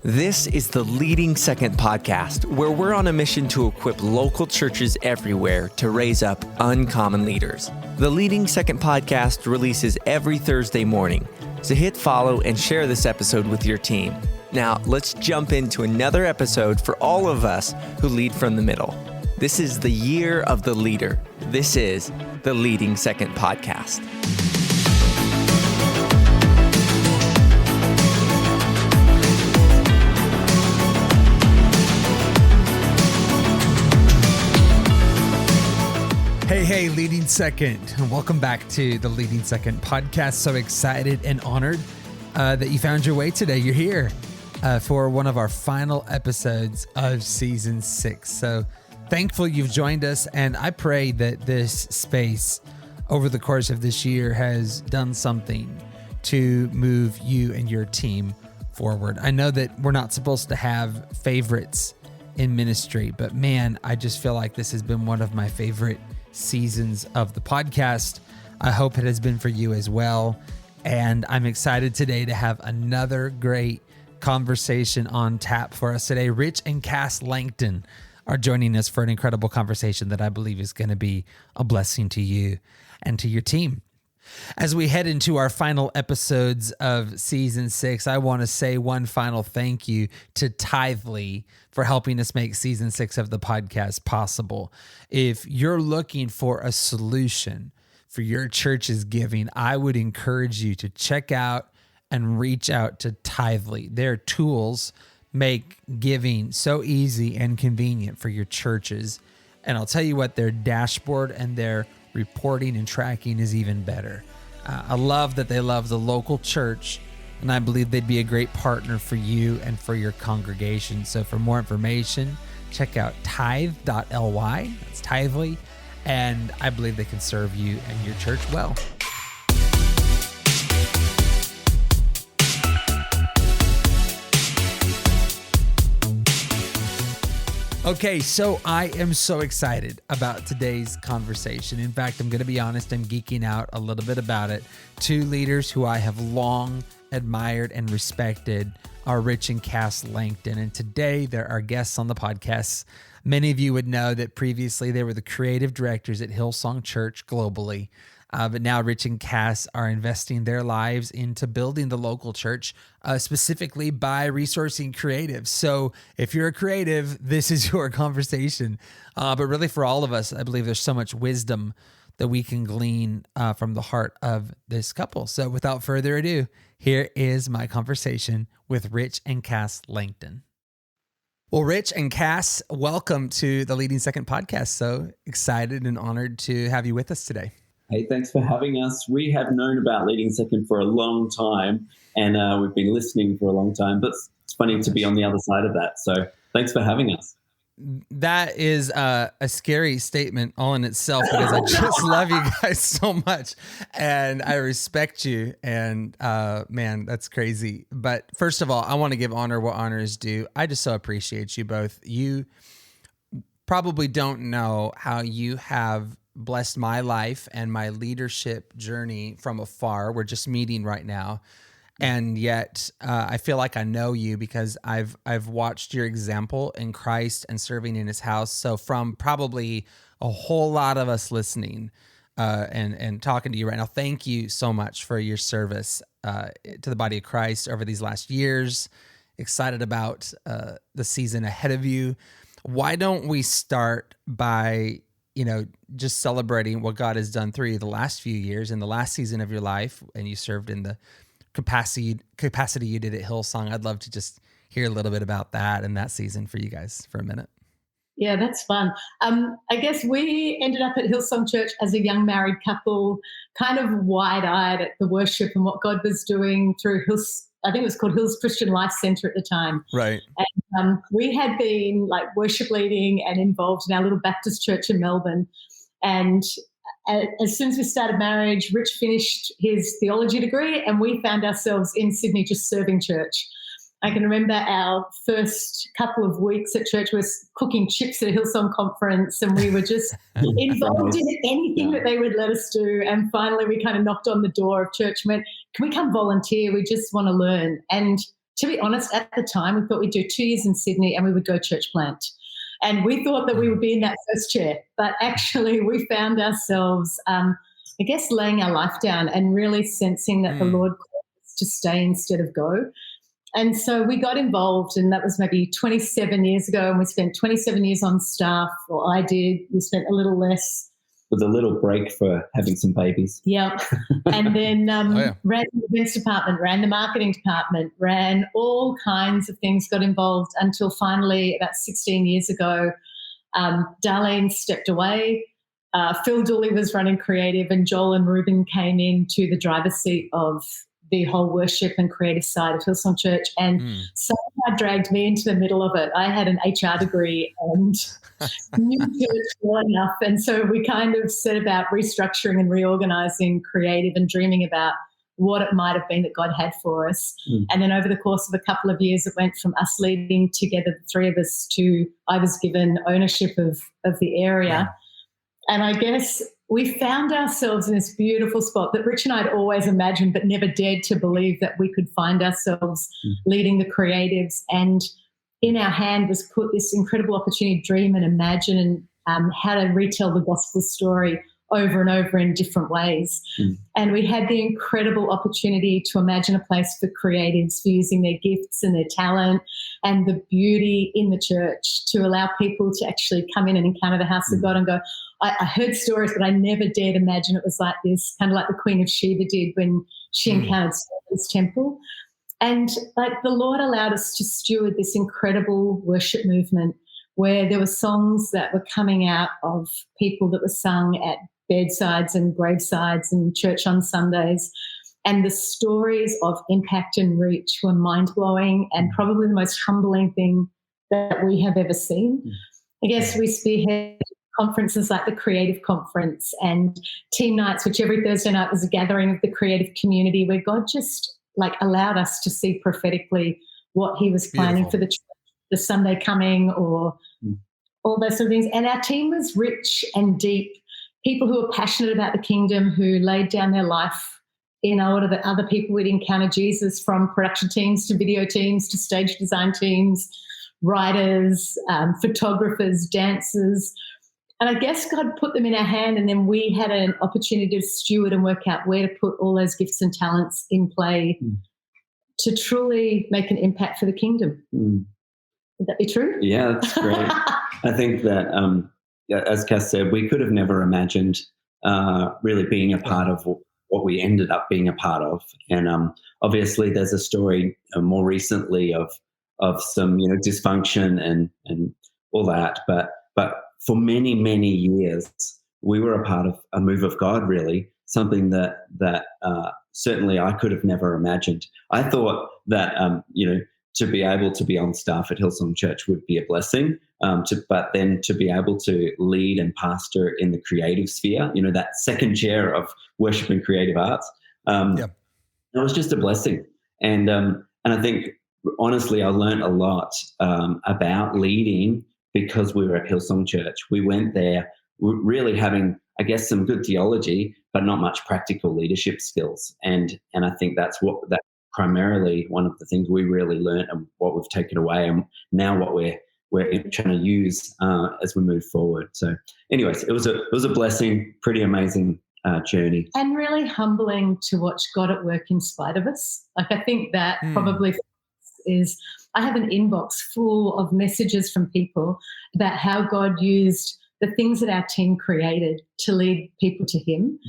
This is the Leading Second podcast, where we're on a mission to equip local churches everywhere to raise up uncommon leaders. The Leading Second podcast releases every Thursday morning, so hit follow and share this episode with your team. Now, let's jump into another episode for all of us who lead from the middle. This is the year of the leader. This is the Leading Second podcast. Hey, Leading Second. Welcome back to the Leading Second podcast. So excited and honored that you found your way today. You're here for one of our final episodes of season 6. So thankful you've joined us. And I pray that this space over the course of this year has done something to move you and your team forward. I know that we're not supposed to have favorites in ministry, but man, I just feel like this has been one of my favorite seasons of the podcast. I hope it has been for you as well. And I'm excited today to have another great conversation on tap for us today. Rich and Cass Langton are joining us for an incredible conversation that I believe is going to be a blessing to you and to your team. As we head into our final episodes of season 6, I want to say one final thank you to Tithely for helping us make season 6 of the podcast possible. If you're looking for a solution for your church's giving, I would encourage you to check out and reach out to Tithely. Their tools make giving so easy and convenient for your churches. And I'll tell you what, their dashboard and their reporting and tracking is even better. I love that they love the local church, and I believe they'd be a great partner for you and for your congregation. So for more information, check out tithe.ly. That's Tithely, and I believe they can serve you and your church well. Okay, so I am so excited about today's conversation. In fact, I'm going to be honest, I'm geeking out a little bit about it. Two leaders who I have long admired and respected are Rich and Cass Langton, and today they're our guests on the podcast. Many of you would know that previously they were the creative directors at Hillsong Church globally. But now Rich and Cass are investing their lives into building the local church, specifically by resourcing creatives. So if you're a creative, this is your conversation. But really for all of us, I believe there's so much wisdom that we can glean from the heart of this couple. So without further ado, here is my conversation with Rich and Cass Langton. Well, Rich and Cass, welcome to the Leading Second podcast. So excited and honored to have you with us today. Hey, thanks for having us. We have known about Leading Second for a long time, and we've been listening for a long time, but it's funny to be on the other side of that. So thanks for having us. That is a scary statement all in itself, because I just love you guys so much, and I respect you, and man, that's crazy. But first of all, I want to give honor what honor is due. I just so appreciate you both. You probably don't know how you have blessed my life and my leadership journey from afar. We're just meeting right now. And yet I feel like I know you because I've watched your example in Christ and serving in his house. So from probably a whole lot of us listening and talking to you right now, thank you so much for your service to the body of Christ over these last years. Excited about the season ahead of you. Why don't we start by just celebrating what God has done through you the last few years in the last season of your life, and you served in the capacity you did at Hillsong. I'd love to just hear a little bit about that and that season for you guys for a minute. Yeah, that's fun. I guess we ended up at Hillsong Church as a young married couple, kind of wide-eyed at the worship and what God was doing through I think it was called Hills Christian Life Center at the time. Right. And we had been like worship leading and involved in our little Baptist church in Melbourne. And as soon as we started marriage, Rich finished his theology degree, and we found ourselves in Sydney just serving church. I can remember our first couple of weeks at church was cooking chips at a Hillsong conference, and we were just involved in anything that they would let us do. And finally, we kind of knocked on the door of church and went, "Can we come volunteer? We just want to learn." And to be honest, at the time, we thought we'd do 2 years in Sydney and we would go church plant. And we thought that we would be in that first chair. But actually, we found ourselves, I guess, laying our life down and really sensing that the Lord called us to stay instead of go. And so we got involved, and that was maybe 27 years ago, and we spent 27 years on staff, or I did. We spent a little less. With a little break for having some babies. Yeah. And then ran the events department, ran the marketing department, ran all kinds of things, got involved until finally about 16 years ago, Darlene stepped away. Phil Dooley was running creative, and Joel and Ruben came into the driver's seat of the whole worship and creative side of Hillsong Church, and somehow dragged me into the middle of it. I had an HR degree and knew church well enough, and so we kind of set about restructuring and reorganising creative and dreaming about what it might have been that God had for us. And then over the course of a couple of years, it went from us leading together, the three of us, to I was given ownership of the area. And I guess we found ourselves in this beautiful spot that Rich and I had always imagined but never dared to believe that we could find ourselves leading the creatives. And in our hand was put this incredible opportunity to dream and imagine and how to retell the gospel story over and over in different ways. And we had the incredible opportunity to imagine a place for creatives for using their gifts and their talent and the beauty in the church to allow people to actually come in and encounter the house of God and go, I heard stories, but I never dared imagine it was like this, kind of like the Queen of Sheba did when she encountered Solomon's temple. And like the Lord allowed us to steward this incredible worship movement where there were songs that were coming out of people that were sung at bedsides and gravesides and church on Sundays. And the stories of impact and reach were mind-blowing and probably the most humbling thing that we have ever seen. I guess we spearhead conferences like the Creative Conference and team nights, which every Thursday night was a gathering of the creative community where God just like allowed us to see prophetically what he was planning for the church, the Sunday coming or all those sort of things. And our team was rich and deep, people who were passionate about the kingdom, who laid down their life in order that other people would encounter Jesus, from production teams to video teams to stage design teams, writers, photographers, dancers. And I guess God put them in our hand, and then we had an opportunity to steward and work out where to put all those gifts and talents in play to truly make an impact for the kingdom. Would that be true? Yeah, that's great. I think that, as Cass said, we could have never imagined really being a part of what we ended up being a part of. And obviously there's a story more recently of some, dysfunction and all that. But for many, many years, we were a part of a move of God, really, something that certainly I could have never imagined. I thought that, to be able to be on staff at Hillsong Church would be a blessing, but then to be able to lead and pastor in the creative sphere, that second chair of worship and creative arts, it was just a blessing. And I think, honestly, I learned a lot about leading because we were at Hillsong Church. We went there really having, I guess, some good theology, but not much practical leadership skills. And I think that's primarily one of the things we really learned and what we've taken away, and now what we're trying to use as we move forward. So anyways, it was a blessing, pretty amazing journey. And really humbling to watch God at work in spite of us. Like I think that probably is, I have an inbox full of messages from people about how God used the things that our team created to lead people to him.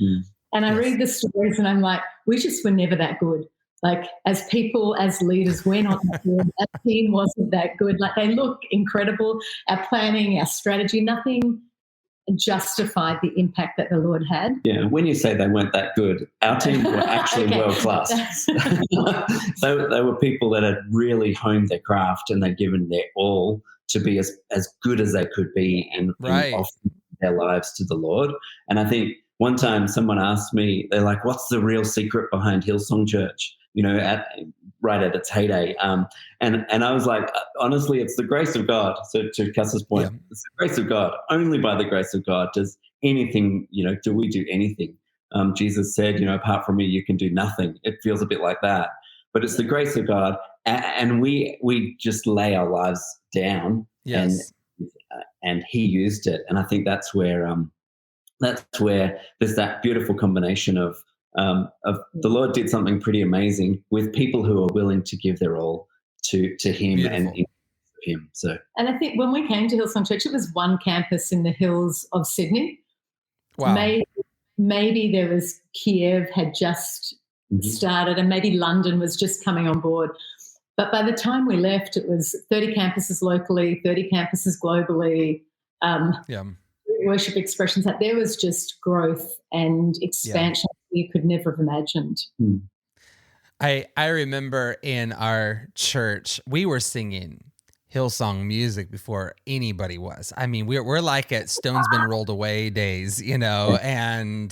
And I read the stories and I'm like, we just were never that good. Like as people, as leaders, we're not that good. Our team wasn't that good. Like they look incredible. Our planning, our strategy, nothing justified the impact that the Lord had. Yeah, when you say they weren't that good, our team were actually world class. They were people that had really honed their craft and they'd given their all to be as good as they could be and offer their lives to the Lord. And I think one time someone asked me, they're like, what's the real secret behind Hillsong Church? Right at its heyday. And I was like, honestly, it's the grace of God. So to Cass's point, it's the grace of God. Only by the grace of God does anything, do we do anything. Jesus said, apart from me, you can do nothing. It feels a bit like that. But it's the grace of God and we just lay our lives down, Yes. and he used it. And I think that's where there's that beautiful combination of the Lord did something pretty amazing with people who are willing to give their all to him. Beautiful. And him. So, and I think when we came to Hillsong Church, it was one campus in the hills of Sydney. Wow. Maybe there was Kiev had just started, and maybe London was just coming on board. But by the time we left, it was 30 campuses locally, 30 campuses globally. Worship expressions. That there was just growth and expansion you could never have imagined. I remember in our church, we were singing Hillsong music before anybody was. I mean, we're like at Stone's Been Rolled Away days, and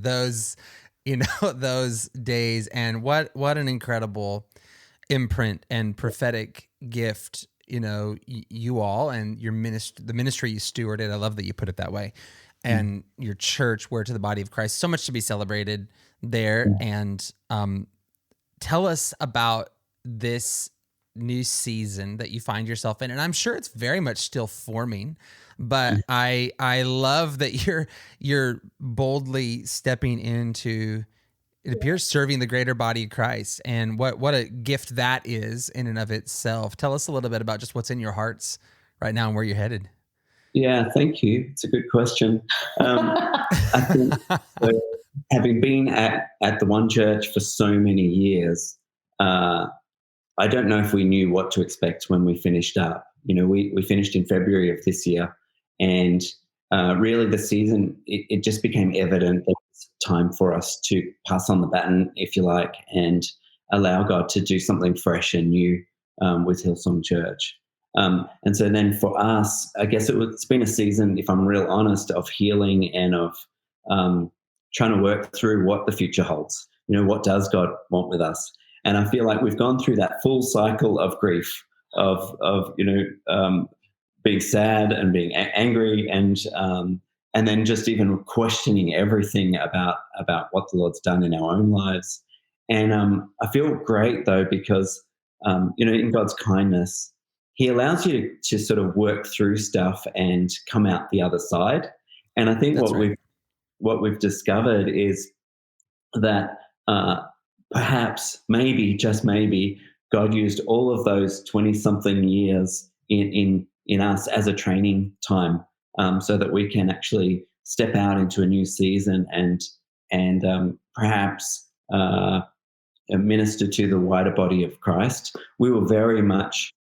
those, those days, and what an incredible imprint and prophetic gift, you all and your the ministry you stewarded. I love that you put it that way. And your church were to the body of Christ. So much to be celebrated there. And tell us about this new season that you find yourself in. And I'm sure it's very much still forming, but I love that you're boldly stepping into, it appears, serving the greater body of Christ, and what a gift that is in and of itself. Tell us a little bit about just what's in your hearts right now and where you're headed. Yeah, thank you. It's a good question. I think having been at the one church for so many years, I don't know if we knew what to expect when we finished up. We finished in February of this year, and really the season, it just became evident that it's time for us to pass on the baton, if you like, and allow God to do something fresh and new with Hillsong Church. And so then for us, I guess it's been a season, if I'm real honest, of healing and of trying to work through what the future holds. What does God want with us? And I feel like we've gone through that full cycle of grief, of being sad and being angry, and then just even questioning everything about what the Lord's done in our own lives. And I feel great though, because in God's kindness, He allows you to sort of work through stuff and come out the other side. And I think what we've discovered is that perhaps, maybe, just maybe, God used all of those 20-something years in us as a training time, so that we can actually step out into a new season and perhaps minister to the wider body of Christ. We were very much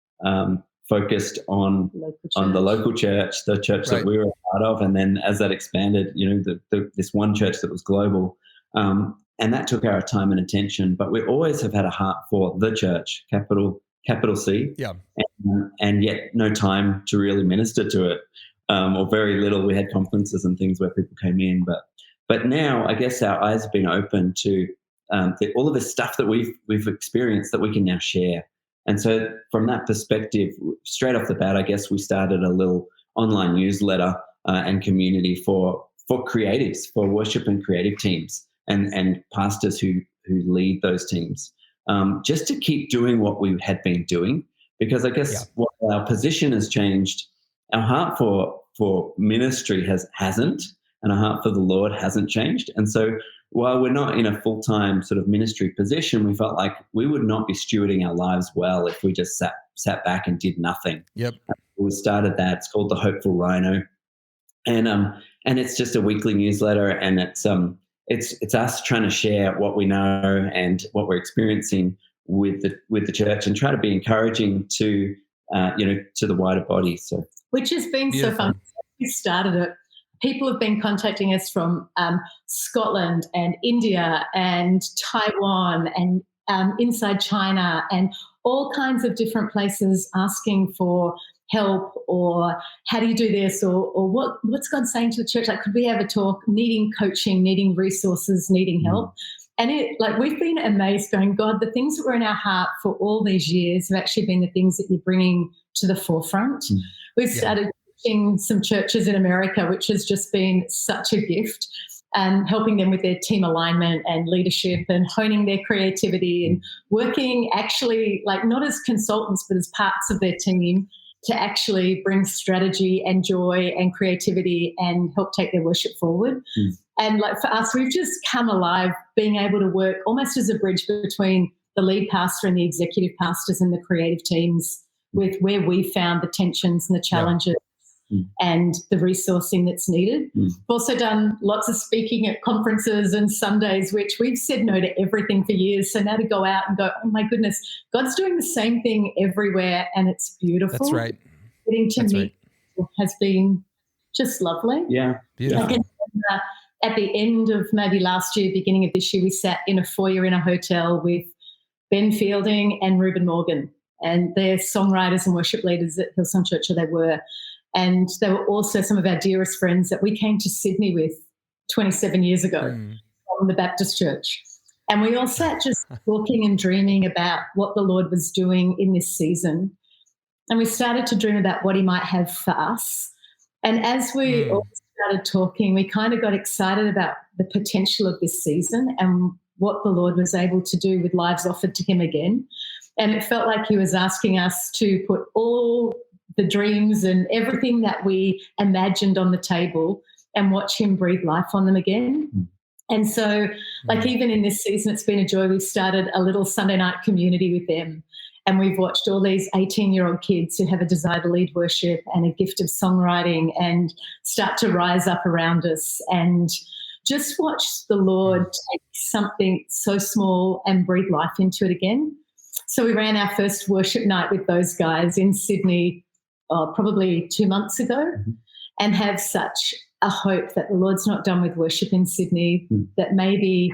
focused on the local church, the church that we were a part of, and then as that expanded, this one church that was global. And that took our time and attention, but we always have had a heart for the church, capital C, and yet no time to really minister to it, or very little. We had conferences and things where people came in, but now I guess our eyes have been open to all of the stuff that we've experienced that we can now share. And so from that perspective, straight off the bat, I guess we started a little online newsletter and community for creatives, for worship and creative teams, and pastors who lead those teams, just to keep doing what we had been doing. Because I guess while our position has changed, our heart for ministry hasn't, and our heart for the Lord hasn't changed. And so while we're not in a full-time sort of ministry position, we felt like we would not be stewarding our lives well if we just sat back and did nothing. We started that. It's called the Hopeful Rhino, and it's just a weekly newsletter, and it's us trying to share what we know and what we're experiencing with the church, and try to be encouraging to the wider body. So, which has been so fun. We started it. People have been contacting us from Scotland and India and Taiwan and inside China and all kinds of different places asking for help, or how do you do this, or what's God saying to the church? Like, could we have a talk? Needing coaching, needing resources, needing help. And we've been amazed, going, God, the things that were in our heart for all these years have actually been the things that you're bringing to the forefront. We've started teaching some churches in America, which has just been such a gift. helping them with their team alignment and leadership and honing their creativity and working actually like not as consultants but as parts of their team to actually bring strategy and joy and creativity and help take their worship forward. And like for us, we've just come alive being able to work almost as a bridge between the lead pastor and the executive pastors and the creative teams with where we found the tensions and the challenges and the resourcing that's needed. We've also done lots of speaking at conferences and Sundays, which we've said no to everything for years. So now to go out and go, oh my goodness, God's doing the same thing everywhere and it's beautiful. That's right. Getting to meet has been just lovely. Yeah. Beautiful. Like at the end of maybe last year, beginning of this year, we sat in a foyer in a hotel with Ben Fielding and Reuben Morgan, and they're songwriters and worship leaders at Hillsong Church, or they were. And they were also some of our dearest friends that we came to Sydney with 27 years ago from the Baptist Church. And we all sat just talking and dreaming about what the Lord was doing in this season. And we started to dream about what he might have for us. And as we all started talking, we kind of got excited about the potential of this season and what the Lord was able to do with lives offered to him again. And it felt like he was asking us to put all the dreams and everything that we imagined on the table and watch him breathe life on them again. And so, like, even in this season, it's been a joy. We've started a little Sunday night community with them, and we've watched all these 18-year-old kids who have a desire to lead worship and a gift of songwriting and start to rise up around us and just watch the Lord take something so small and breathe life into it again. So we ran our first worship night with those guys in Sydney probably 2 months ago, and have such a hope that the Lord's not done with worship in Sydney, that maybe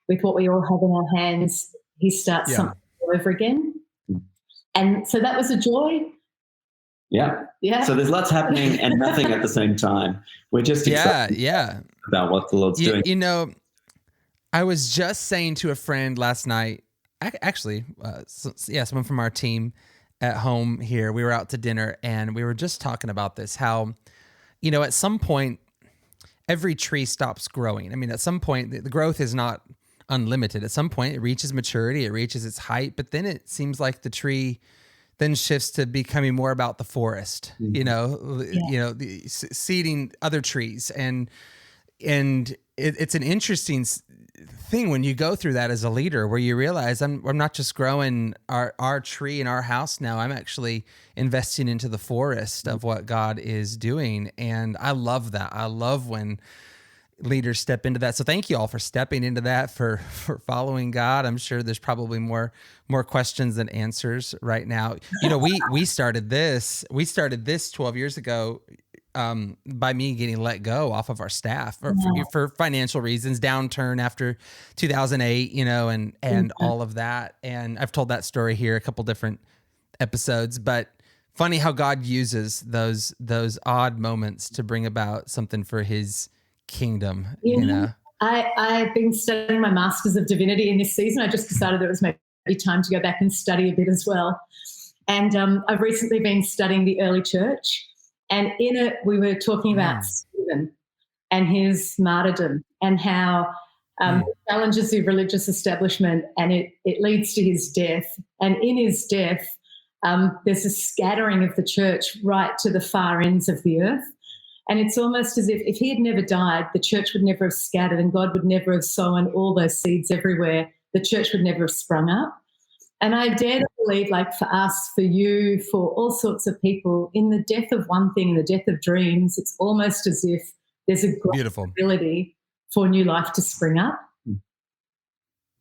with what we all have in our hands, he starts something all over again. And so that was a joy. Yeah. Yeah. So there's lots happening and nothing at the same time. We're just excited about what the Lord's doing. You know, I was just saying to a friend last night, actually, someone from our team at home here, we were out to dinner and we were just talking about this, how, you know, at some point, every tree stops growing. I mean, at some point, the growth is not unlimited. At some point, it reaches maturity, it reaches its height, but then it seems like the tree then shifts to becoming more about the forest, you know, seeding other trees. And it's an interesting thing when you go through that as a leader, where you realize I'm not just growing our tree in our house now, I'm actually investing into the forest of what God is doing. And I love that. I love when leaders step into that. So thank you all for stepping into that, for following God. I'm sure there's probably more questions than answers right now. You know, we started this 12 years ago by me getting let go off of our staff for financial reasons, downturn after 2008, you know, and all of that. And I've told that story here a couple different episodes, but funny how God uses those odd moments to bring about something for his kingdom, you know. I've been studying my Masters of Divinity in this season. I just decided that it was maybe time to go back and study a bit as well. And I've recently been studying the early church. And in it, we were talking about Stephen and his martyrdom and how it challenges the religious establishment, and it leads to his death. And in his death, there's a scattering of the church right to the far ends of the earth. And it's almost as if he had never died, the church would never have scattered and God would never have sown all those seeds everywhere. The church would never have sprung up. And I dare to believe, like for us, for you, for all sorts of people, in the death of one thing, in the death of dreams, it's almost as if there's a great ability for new life to spring up.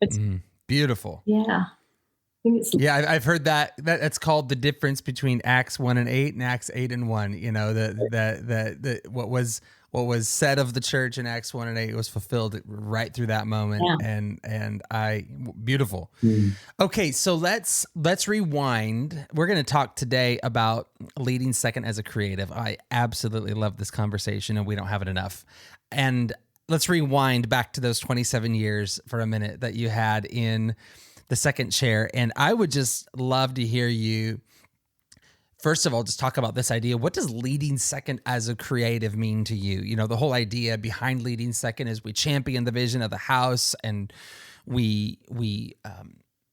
It's beautiful. Yeah. I've heard that's called the difference between Acts 1 and 8 and Acts 8 and 1. You know, the what was said of the church in Acts 1 and 8 was fulfilled right through that moment. Yeah. Beautiful. Okay, so let's rewind. We're going to talk today about leading second as a creative. I absolutely love this conversation, and we don't have it enough. And let's rewind back to those 27 years for a minute that you had in the second chair. And I would just love to hear you first of all, just talk about this idea. What does leading second as a creative mean to you? You know, the whole idea behind leading second is we champion the vision of the house, and we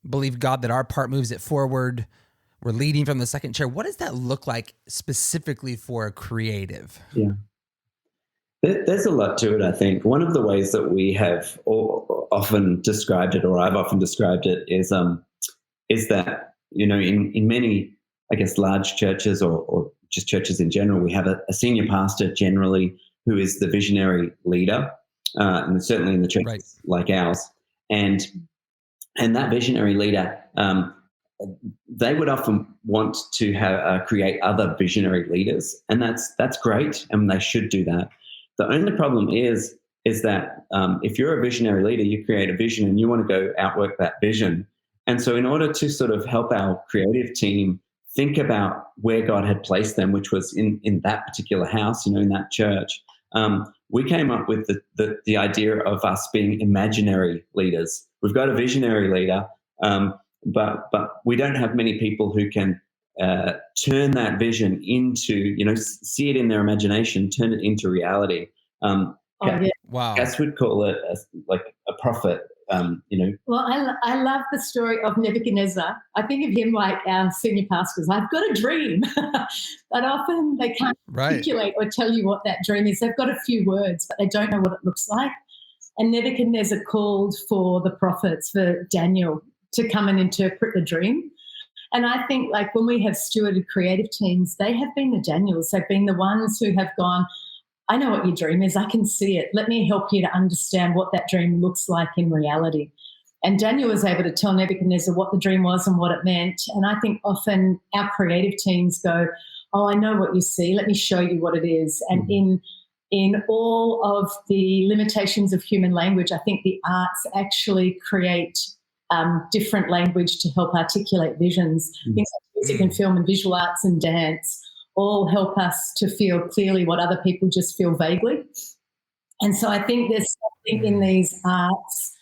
believe God that our part moves it forward. We're leading from the second chair. What does that look like specifically for a creative? Yeah. There's a lot to it, I think. One of the ways that we have often described it, or I've often described it, is that, you know, in many, I guess, large churches or just churches in general, we have a senior pastor generally who is the visionary leader, and certainly in the churches like ours. And that visionary leader, they would often want to have create other visionary leaders, and that's great, and they should do that. The only problem is that if you're a visionary leader, you create a vision and you want to go outwork that vision. And so in order to sort of help our creative team think about where God had placed them, which was in that particular house, you know, in that church, we came up with the idea of us being imaginary leaders. We've got a visionary leader, but we don't have many people who can turn that vision into, you know, see it in their imagination, turn it into reality. Wow. Cass would call it like a prophet, you know. Well, I love the story of Nebuchadnezzar. I think of him like our senior pastors. I've got a dream. But often they can't articulate or tell you what that dream is. They've got a few words, but they don't know what it looks like. And Nebuchadnezzar called for the prophets, for Daniel, to come and interpret the dream. And I think, like, when we have stewarded creative teams, they have been the Daniels. They've been the ones who have gone, I know what your dream is. I can see it. Let me help you to understand what that dream looks like in reality. And Daniel was able to tell Nebuchadnezzar what the dream was and what it meant. And I think often our creative teams go, oh, I know what you see. Let me show you what it is. And in all of the limitations of human language, I think the arts actually create different language to help articulate visions. Things like music and film and visual arts and dance all help us to feel clearly what other people just feel vaguely. And so I think there's something in these arts,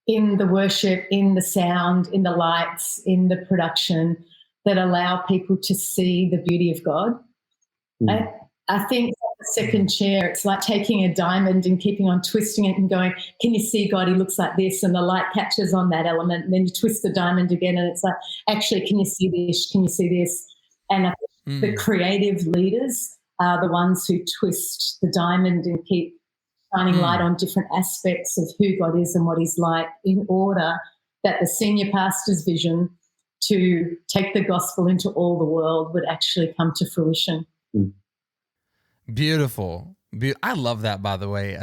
in the worship, in the sound, in the lights, in the production, that allow people to see the beauty of God. I think the second chair, it's like taking a diamond and keeping on twisting it and going, can you see God? He looks like this, and the light catches on that element, and then you twist the diamond again and it's like, actually, can you see this? Can you see this? And I think the creative leaders are the ones who twist the diamond and keep shining light on different aspects of who God is and what he's like, in order that the senior pastor's vision to take the gospel into all the world would actually come to fruition. Beautiful. I love that, by the way.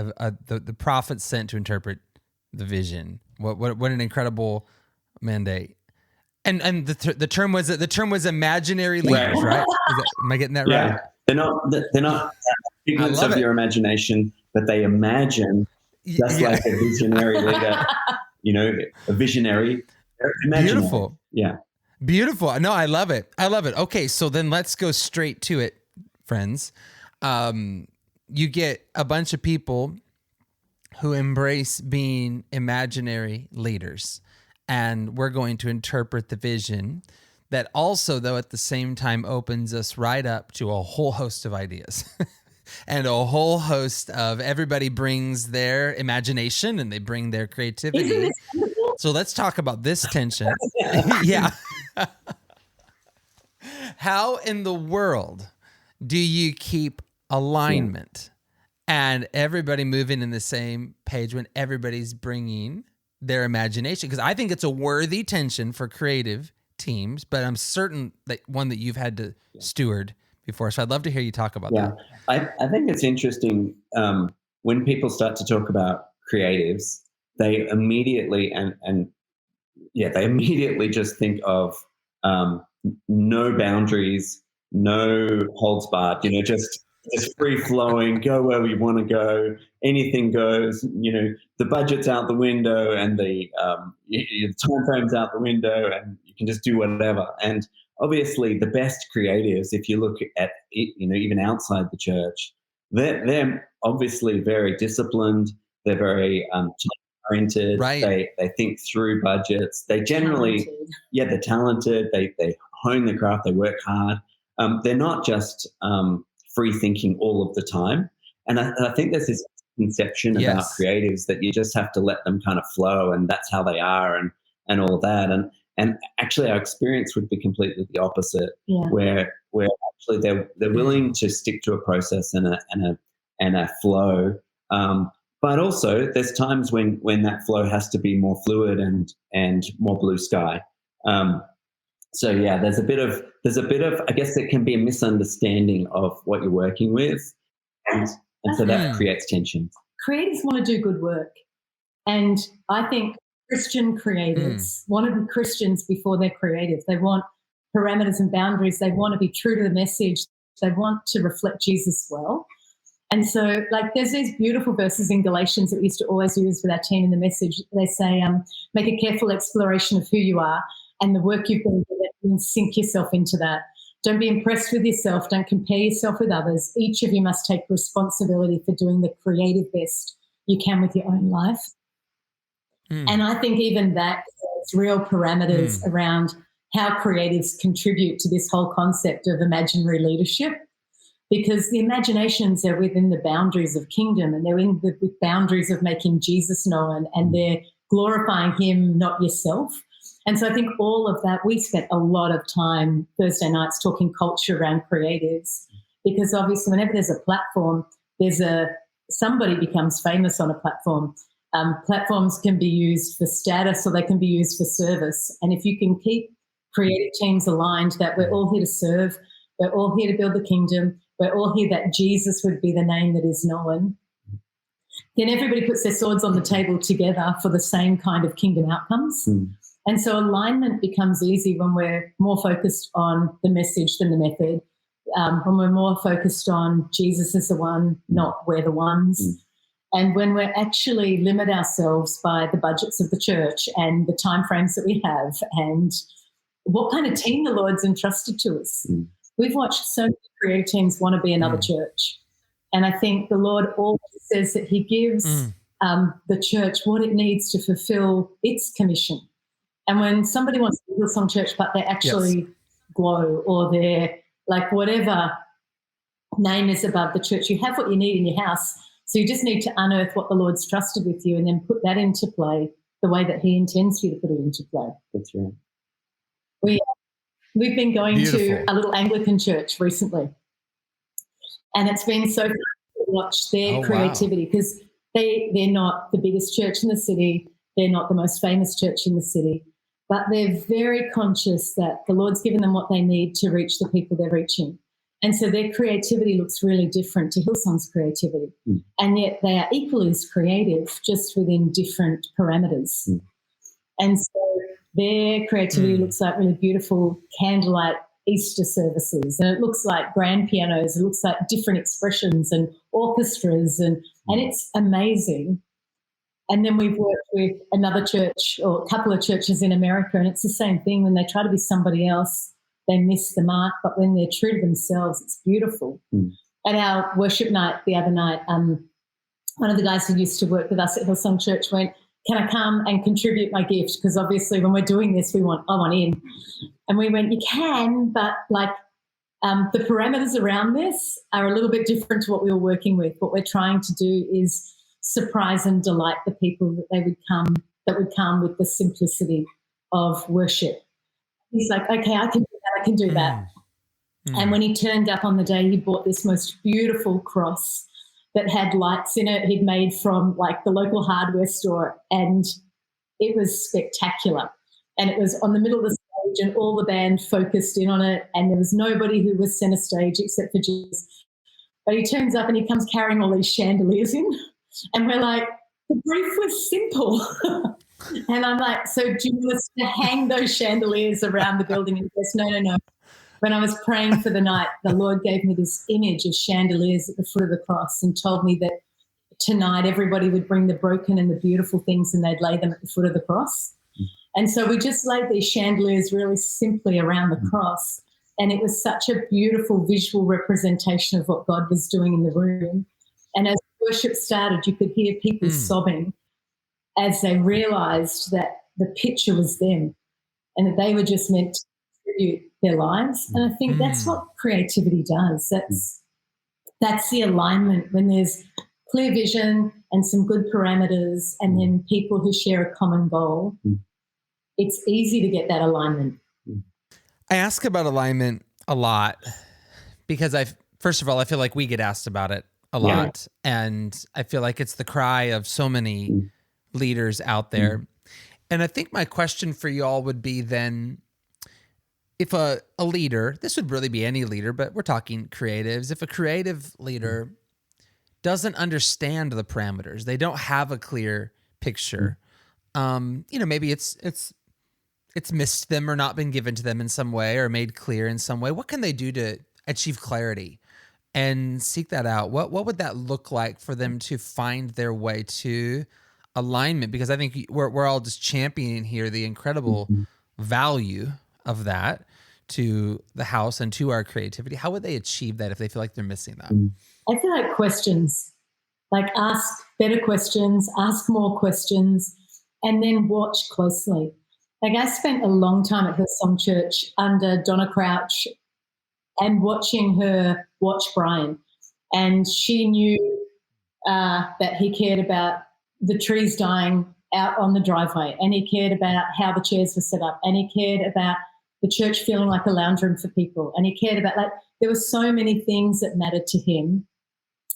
The prophet sent to interpret the vision. What an incredible mandate. And the term was imaginary leaders, right? Am I getting that right? They're not figments of your imagination, but they imagine just like a visionary leader. You know, a visionary. Imaginary. Beautiful. Yeah. Beautiful. No, I love it. Okay, so then let's go straight to it, friends. You get a bunch of people who embrace being imaginary leaders, and we're going to interpret the vision that also, though, at the same time opens us right up to a whole host of ideas and a whole host of everybody brings their imagination and they bring their creativity. So let's talk about this tension. Yeah. How in the world do you keep alignment and everybody moving in the same page when everybody's bringing their imagination? Because I think it's a worthy tension for creative teams, but I'm certain that one that you've had to steward before. So I'd love to hear you talk about that. I think it's interesting when people start to talk about creatives, they immediately they immediately just think of no boundaries, no holds barred, just free flowing, go where we want to go, anything goes, the budget's out the window and the time frame's out the window and you can just do whatever. And obviously the best creatives, if you look at it, even outside the church, they're obviously very disciplined. They're very oriented. Right. They think through budgets. They generally, they're talented. They hone their craft. They work hard. they're not just free thinking all of the time. And I think there's this conception about creatives that you just have to let them kind of flow and that's how they are and all of that. And actually our experience would be completely the opposite, where actually they're willing to stick to a process and a flow. But also there's times when that flow has to be more fluid and more blue sky. So yeah, there's a bit of I guess there can be a misunderstanding of what you're working with, and so that creates tension. Creatives want to do good work, and I think Christian creatives want to be Christians before they're creative. They want parameters and boundaries. They want to be true to the message. They want to reflect Jesus well. And so, like, there's these beautiful verses in Galatians that we used to always use with our team in the message. They say, make a careful exploration of who you are and the work you've been doing, and sink yourself into that. Don't be impressed with yourself. Don't compare yourself with others. Each of you must take responsibility for doing the creative best you can with your own life. And I think even that creates real parameters around how creatives contribute to this whole concept of imaginary leadership, because the imaginations are within the boundaries of kingdom and they're in the boundaries of making Jesus known, and they're glorifying him, not yourself. And so I think all of that, we spent a lot of time Thursday nights talking culture around creatives, because obviously whenever there's a platform, somebody becomes famous on a platform. Platforms can be used for status or they can be used for service. And if you can keep creative teams aligned that we're all here to serve, we're all here to build the kingdom, we're all here that Jesus would be the name that is known, then everybody puts their swords on the table together for the same kind of kingdom outcomes. And so alignment becomes easy when we're more focused on the message than the method, when we're more focused on Jesus is the one, not we're the ones. And when we actually limit ourselves by the budgets of the church and the timeframes that we have and what kind of team the Lord's entrusted to us. We've watched so many creative teams want to be another church. And I think the Lord always says that he gives the church what it needs to fulfill its commission. And when somebody wants to build some church but they actually glow, or they're like whatever name is above the church, you have what you need in your house. So you just need to unearth what the Lord's trusted with you and then put that into play the way that he intends for you to put it into play. That's right. We've been going to a little Anglican church recently, and it's been so fun to watch their creativity, because they're not the biggest church in the city. They're not the most famous church in the city, but they're very conscious that the Lord's given them what they need to reach the people they're reaching. And so their creativity looks really different to Hillsong's creativity. And yet they are equally as creative, just within different parameters. And so their creativity looks like really beautiful candlelight Easter services, and it looks like grand pianos, it looks like different expressions and orchestras, and it's amazing. And then we've worked with another church or a couple of churches in America, and it's the same thing. When they try to be somebody else, they miss the mark, but when they're true to themselves, it's beautiful. At our worship night the other night, one of the guys who used to work with us at Hillsong Church went, "Can I come and contribute my gift? Because obviously when we're doing this, I want in." And we went, "You can, but the parameters around this are a little bit different to what we were working with. What we're trying to do is surprise and delight the people that would come with the simplicity of worship." He's like, "Okay, I can do that. And when he turned up on the day, he bought this most beautiful cross that had lights in it he'd made from the local hardware store, and it was spectacular. And it was on the middle of the stage and all the band focused in on it, and there was nobody who was centre stage except for Jesus. But he turns up and he comes carrying all these chandeliers in, and we're like, the brief was simple. And I'm like, "So do you want us to hang those chandeliers around the building?" And he goes, No. When I was praying for the night, the Lord gave me this image of chandeliers at the foot of the cross and told me that tonight everybody would bring the broken and the beautiful things and they'd lay them at the foot of the cross. And so we just laid these chandeliers really simply around the cross, and it was such a beautiful visual representation of what God was doing in the room. And as worship started, you could hear people sobbing as they realised that the picture was them and that they were just meant to contribute their lives. And I think that's what creativity does. That's the alignment when there's clear vision and some good parameters and then people who share a common goal. It's easy to get that alignment. I ask about alignment a lot because first of all, I feel like we get asked about it a lot. And I feel like it's the cry of so many leaders out there. And I think my question for y'all would be then, if a leader, this would really be any leader, but we're talking creatives, if a creative leader doesn't understand the parameters, they don't have a clear picture, maybe it's missed them or not been given to them in some way or made clear in some way, what can they do to achieve clarity and seek that out? What would that look like for them to find their way to alignment? Because I think we're all just championing here the incredible value of that to the house and to our creativity. How would they achieve that if they feel like they're missing that? I feel like questions, like ask better questions, ask more questions, and then watch closely. Like I spent a long time at Hillsong Church under Donna Crouch and watching her watch Brian. And she knew that he cared about the trees dying out on the driveway, and he cared about how the chairs were set up, and he cared about the church feeling like a lounge room for people, and he cared about, like, there were so many things that mattered to him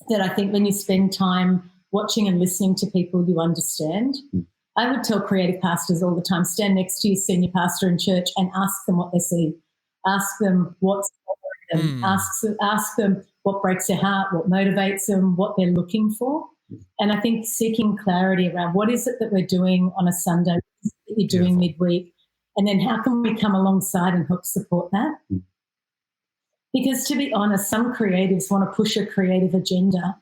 that I think when you spend time watching and listening to people, you understand. I would tell creative pastors all the time, stand next to your senior pastor in church and ask them what they see. Ask them what's bothering them. Ask them what breaks their heart, what motivates them, what they're looking for. And I think seeking clarity around what is it that we're doing on a Sunday, what is it that you're doing midweek, and then how can we come alongside and help support that? Because to be honest, some creatives want to push a creative agenda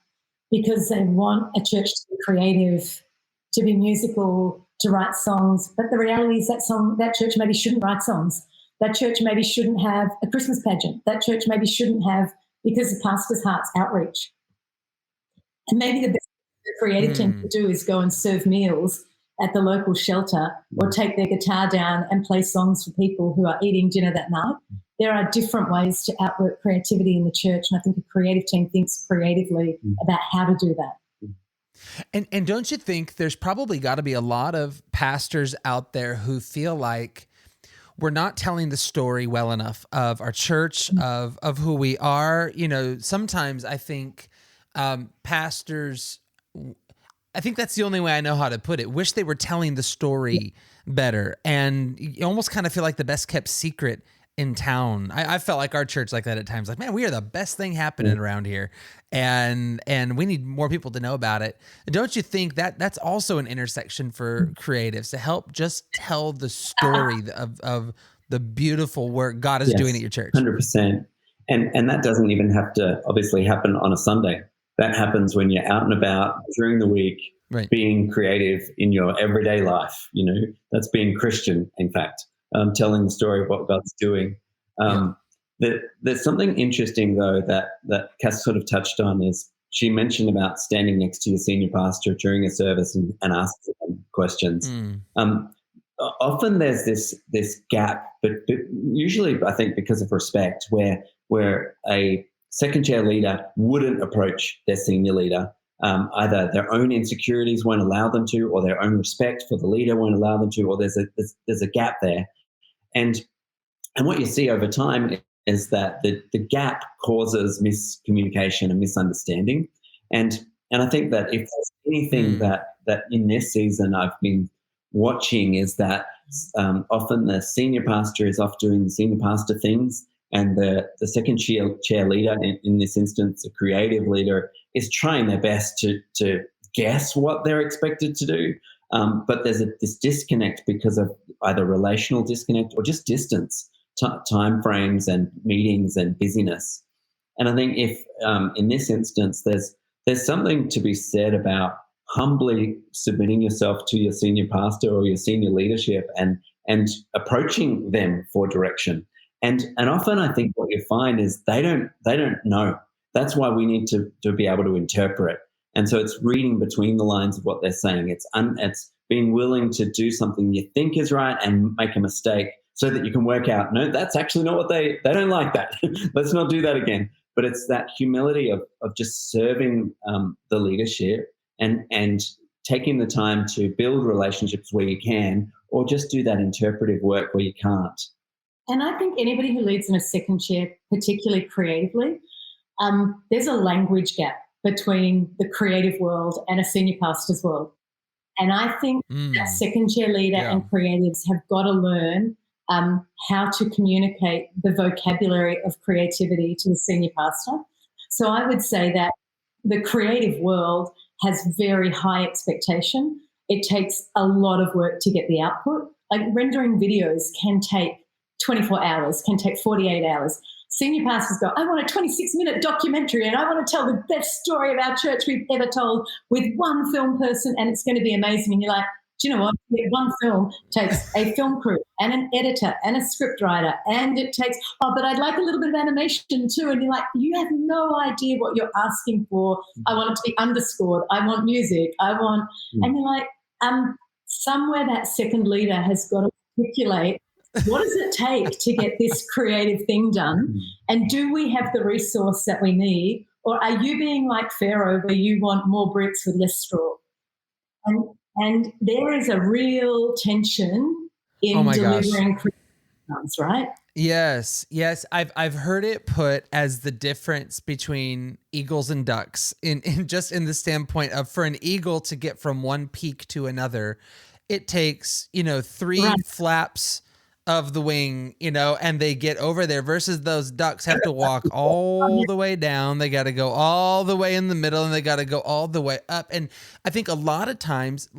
because they want a church to be creative, to be musical, to write songs. But the reality is that church maybe shouldn't write songs. That church maybe shouldn't have a Christmas pageant. That church maybe shouldn't have, because the pastor's heart's outreach. And maybe the best the creative team could do is go and serve meals at the local shelter or take their guitar down and play songs for people who are eating dinner that night. There are different ways to outwork creativity in the church, and I think a creative team thinks creatively about how to do that. And don't you think there's probably got to be a lot of pastors out there who feel like we're not telling the story well enough of our church, of who we are? You know, sometimes I think pastors, I think that's the only way I know how to put it, wish they were telling the story better. And you almost kind of feel like the best kept secret in town. I felt like our church like that at times, like, man, we are the best thing happening around here. And we need more people to know about it. Don't you think that that's also an intersection for creatives to help just tell the story of the beautiful work God is doing at your church? 100%. And that doesn't even have to obviously happen on a Sunday. That happens when you're out and about during the week, being creative in your everyday life. You know, that's being Christian, in fact. Telling the story of what God's doing. There's something interesting, though, that Cass sort of touched on, is she mentioned about standing next to your senior pastor during a service and asking them questions. Often there's this gap, but usually I think because of respect, where a second chair leader wouldn't approach their senior leader. Either their own insecurities won't allow them to, or their own respect for the leader won't allow them to, or there's a gap there. And what you see over time is that the gap causes miscommunication and misunderstanding. And I think that if there's anything that in this season I've been watching is that often the senior pastor is off doing the senior pastor things, and the second chair leader, in this instance, a creative leader, is trying their best to guess what they're expected to do. But there's this disconnect because of either relational disconnect or just distance, time frames and meetings and busyness. And I think if in this instance, there's something to be said about humbly submitting yourself to your senior pastor or your senior leadership and approaching them for direction. And often I think what you find is they don't know. That's why we need to be able to interpret. And so it's reading between the lines of what they're saying. It's being willing to do something you think is right and make a mistake, so that you can work out, no, that's actually not what they don't like that. Let's not do that again. But it's that humility of just serving the leadership and taking the time to build relationships where you can, or just do that interpretive work where you can't. And I think anybody who leads in a second chair, particularly creatively, there's a language gap between the creative world and a senior pastor's world. And I think that second chair leader and creatives have got to learn how to communicate the vocabulary of creativity to the senior pastor. So I would say that the creative world has very high expectation. It takes a lot of work to get the output. Like rendering videos can take 24 hours, can take 48 hours. Senior pastors go, I want a 26-minute documentary and I want to tell the best story of our church we've ever told with one film person and it's going to be amazing. And you're like, do you know what? One film takes a film crew and an editor and a script writer, and it takes, but I'd like a little bit of animation too. And you're like, you have no idea what you're asking for. I want it to be underscored. I want music. And you're like, somewhere that second leader has got to articulate, what does it take to get this creative thing done? And do we have the resource that we need? Or are you being like Pharaoh where you want more bricks with less straw? And there is a real tension in delivering creative outcomes, right? Yes. I've heard it put as the difference between eagles and ducks in just in the standpoint of, for an eagle to get from one peak to another, it takes, 3 flaps of the wing, and they get over there, versus those ducks have to walk all the way down. They got to go all the way in the middle and they got to go all the way up. And I think a lot of times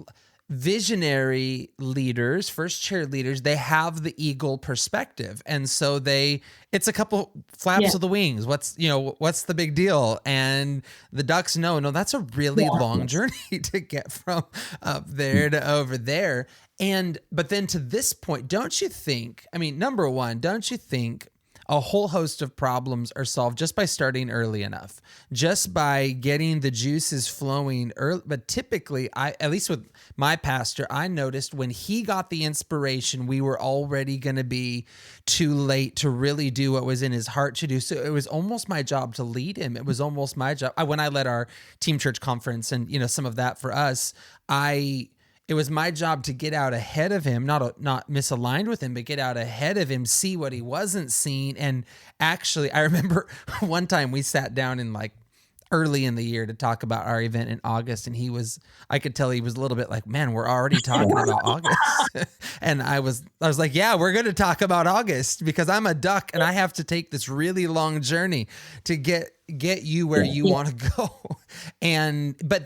visionary leaders, first chair leaders, they have the eagle perspective. And so it's a couple flaps of the wings. What's the big deal? And the ducks no, that's a really long journey to get from up there to over there. But then to this point, don't you think, number one, don't you think a whole host of problems are solved just by starting early enough, just by getting the juices flowing early? But typically, at least with my pastor, I noticed when he got the inspiration, we were already going to be too late to really do what was in his heart to do. So it was almost my job to lead him. It was almost my job. When I led our team church conference and, some of that for us, it was my job to get out ahead of him, not misaligned with him, but get out ahead of him, see what he wasn't seeing. And actually, I remember one time we sat down in early in the year to talk about our event in August. And I could tell he was a little bit like, man, we're already talking about August. And I was like, yeah, we're going to talk about August because I'm a duck and I have to take this really long journey to get you where you want to go. But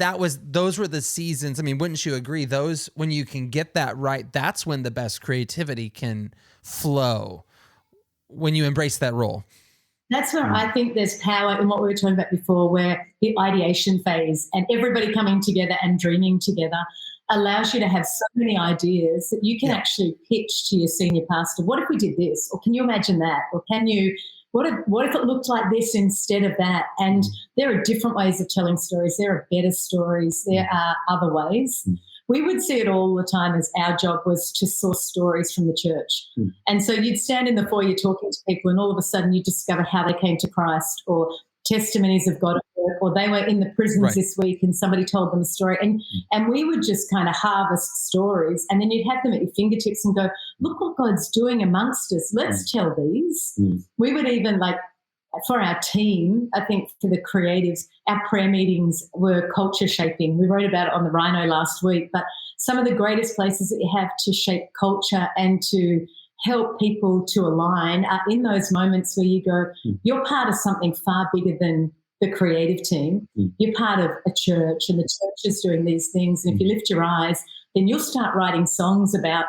those were the seasons. Wouldn't you agree? When you can get that right, that's when the best creativity can flow, when you embrace that role. That's where I think there's power in what we were talking about before, where the ideation phase and everybody coming together and dreaming together allows you to have so many ideas that you can actually pitch to your senior pastor. What if we did this? Or can you imagine that? Or what if it looked like this instead of that? And there are different ways of telling stories. There are better stories. There are other ways. We would see it all the time as our job was to source stories from the church. And so you'd stand in the foyer talking to people and all of a sudden you discover how they came to Christ, or testimonies of God at work, or they were in the prisons this week and somebody told them a story. And we would just kind of harvest stories, and then you'd have them at your fingertips and go, look what God's doing amongst us. Let's tell these. We would even for our team, I think for the creatives, our prayer meetings were culture shaping. We wrote about it on the Rhino last week, but some of the greatest places that you have to shape culture and to help people to align are in those moments where you go, you're part of something far bigger than the creative team. You're part of a church and the church is doing these things. And if you lift your eyes, then you'll start writing songs about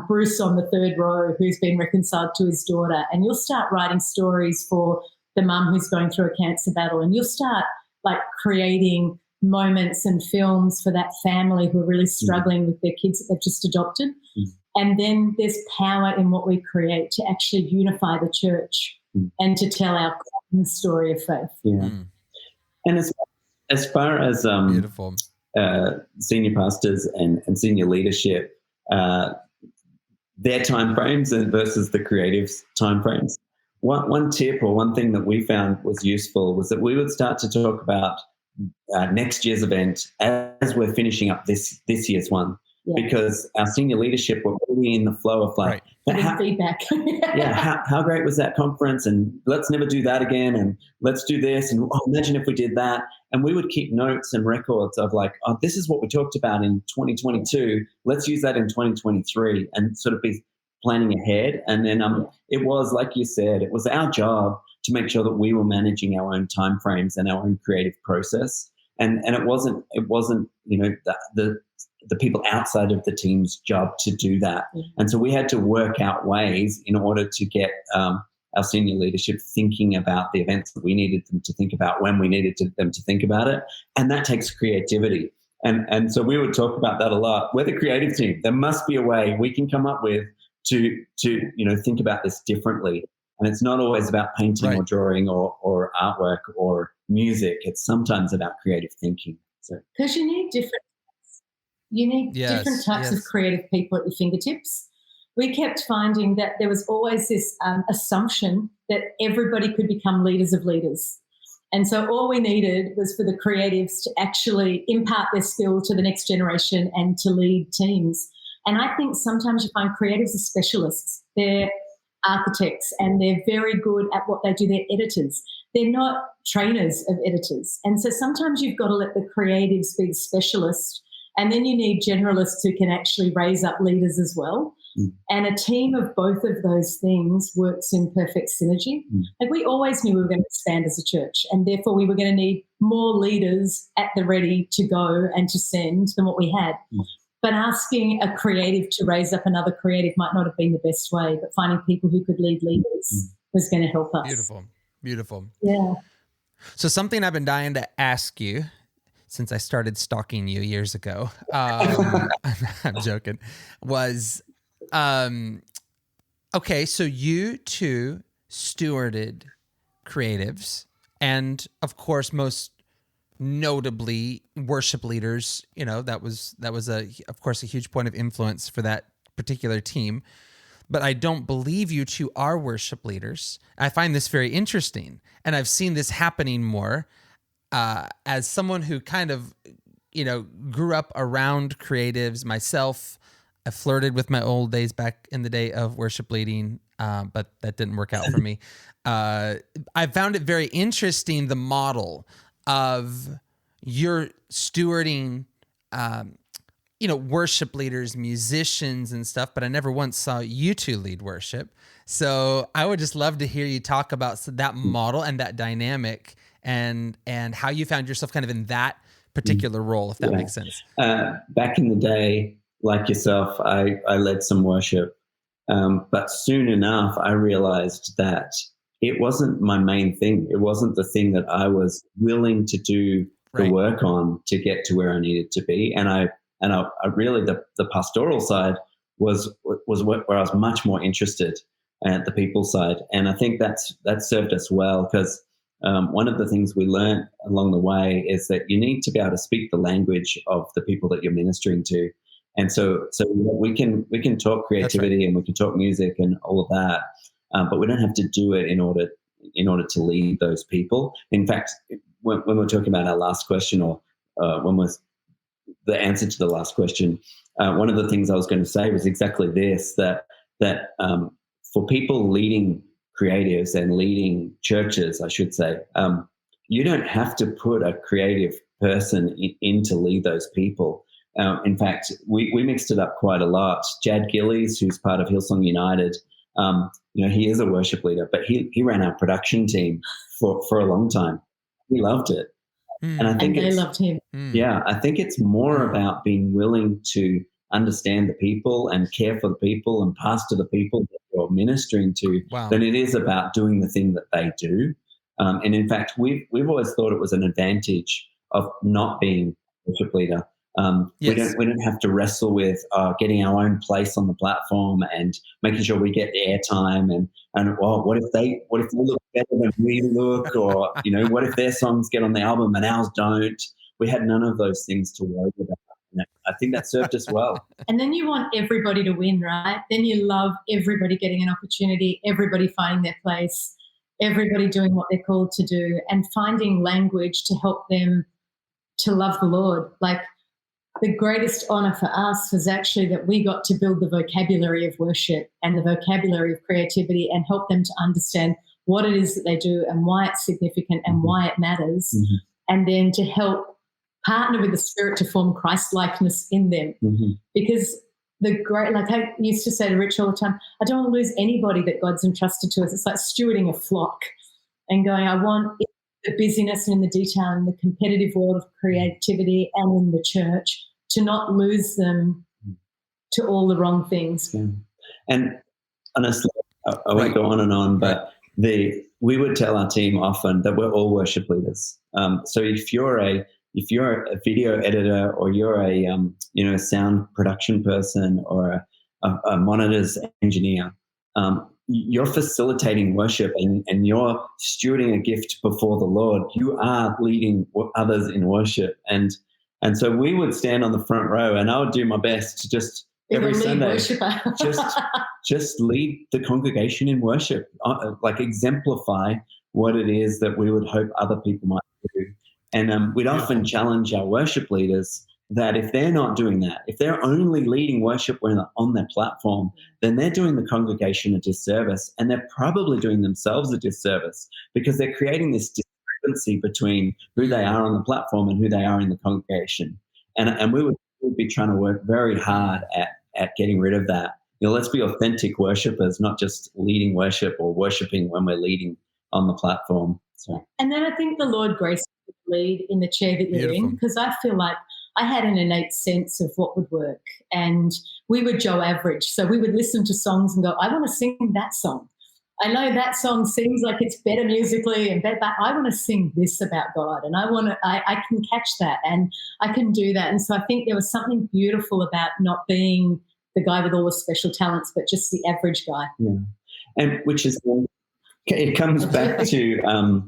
Bruce on the third row who's been reconciled to his daughter, and you'll start writing stories for the mum who's going through a cancer battle, and you'll start creating moments and films for that family who are really struggling with their kids that they've just adopted. And then there's power in what we create to actually unify the church and to tell our common story of faith. And as far as beautiful senior pastors and senior leadership, their timeframes and versus the creatives' timeframes. One tip or one thing that we found was useful was that we would start to talk about next year's event as we're finishing up this year's one, because our senior leadership were really in the flow of like, feedback. How great was that conference? And let's never do that again. And let's do this. And imagine if we did that. And we would keep notes and records of like, oh, this is what we talked about in 2022. Let's use that in 2023 and sort of be planning ahead. And then it was, like you said, it was our job to make sure that we were managing our own timeframes and our own creative process. And it wasn't the people outside of the team's job to do that. And so we had to work out ways in order to get our senior leadership thinking about the events that we needed them to think about when we needed them to think about it. And that takes creativity. And so we would talk about that a lot. We're the creative team. There must be a way we can come up with to think about this differently. And it's not always about painting or drawing or artwork or music. It's sometimes about creative thinking. Because you need different types of creative people at your fingertips. We kept finding that there was always this assumption that everybody could become leaders of leaders. And so all we needed was for the creatives to actually impart their skill to the next generation and to lead teams. And I think sometimes you find creatives are specialists. They're architects and they're very good at what they do. They're editors. They're not trainers of editors. And so sometimes you've got to let the creatives be the specialists, and then you need generalists who can actually raise up leaders as well. And a team of both of those things works in perfect synergy. Like we always knew we were going to expand as a church, and therefore we were going to need more leaders at the ready to go and to send than what we had. But asking a creative to raise up another creative might not have been the best way, but finding people who could lead leaders was going to help us. Beautiful. Yeah. So something I've been dying to ask you since I started stalking you years ago, I'm joking, was, okay, so you two stewarded creatives and, of course, notably worship leaders. That was of course a huge point of influence for that particular team. But I don't believe you two are worship leaders. I find this very interesting, and I've seen this happening more as someone who kind of grew up around creatives myself. I flirted with my old days back in the day of worship leading, but that didn't work out for me. I found it very interesting, the model of your stewarding, worship leaders, musicians and stuff, but I never once saw you two lead worship. So I would just love to hear you talk about that model and that dynamic and how you found yourself kind of in that particular role, if that makes sense. Back in the day, like yourself, I led some worship, but soon enough I realized that it wasn't my main thing. It wasn't the thing that I was willing to do the work on to get to where I needed to be. And I really, the pastoral side was where I was much more interested at the people side. And I think that served us well, because one of the things we learned along the way is that you need to be able to speak the language of the people that you're ministering to. And so we can talk creativity and we can talk music and all of that. But we don't have to do it in order to lead those people. In fact, when we're talking about our last question, or when we're the answer to the last question, one of the things I was going to say was exactly this: that for people leading creatives and leading churches, I should say, you don't have to put a creative person in to lead those people. In fact, we mixed it up quite a lot. Jad Gillies, who's part of Hillsong United, he is a worship leader, but he ran our production team for a long time. He loved it. And I think they loved him. Yeah, I think it's more about being willing to understand the people and care for the people and pastor the people that you're ministering to than it is about doing the thing that they do. And in fact, we've always thought it was an advantage of not being a worship leader. We don't have to wrestle with getting our own place on the platform and making sure we get airtime and what if they look better than we look, or what if their songs get on the album and ours don't. We had none of those things to worry about. And I think that served us well. And then you want everybody to win, right? Then you love everybody getting an opportunity, everybody finding their place, everybody doing what they're called to do, and finding language to help them to love the Lord. Like, the greatest honor for us was actually that we got to build the vocabulary of worship and the vocabulary of creativity and help them to understand what it is that they do and why it's significant and why it matters, and then to help partner with the Spirit to form Christ-likeness in them. Because like I used to say to Rich all the time, I don't want to lose anybody that God's entrusted to us. It's like stewarding a flock and going, I want the busyness and in the detail and the competitive world of creativity and in the church to not lose them to all the wrong things. Yeah. And honestly, I won't go on and on, but we would tell our team often that we're all worship leaders. So if you're a video editor, or you're a sound production person, or a monitors engineer, you're facilitating worship and you're stewarding a gift before the Lord. You are leading others in worship, and so we would stand on the front row, and I would do my best to just every Sunday just lead the congregation in worship, like exemplify what it is that we would hope other people might do. And we'd often challenge our worship leaders that if they're not doing that, if they're only leading worship when they're on their platform, then they're doing the congregation a disservice, and they're probably doing themselves a disservice, because they're creating this discrepancy between who they are on the platform and who they are in the congregation. And we would be trying to work very hard at getting rid of that. Let's be authentic worshipers, not just leading worship or worshiping when we're leading on the platform. So. And then I think the Lord graced me to lead in the chair that you're in, because I feel like I had an innate sense of what would work, and we were Joe Average. So we would listen to songs and go, I want to sing that song. I know that song seems like it's better musically, but I want to sing this about God, and I can catch that and I can do that. And so I think there was something beautiful about not being the guy with all the special talents, but just the average guy. Yeah. And which is, it comes back to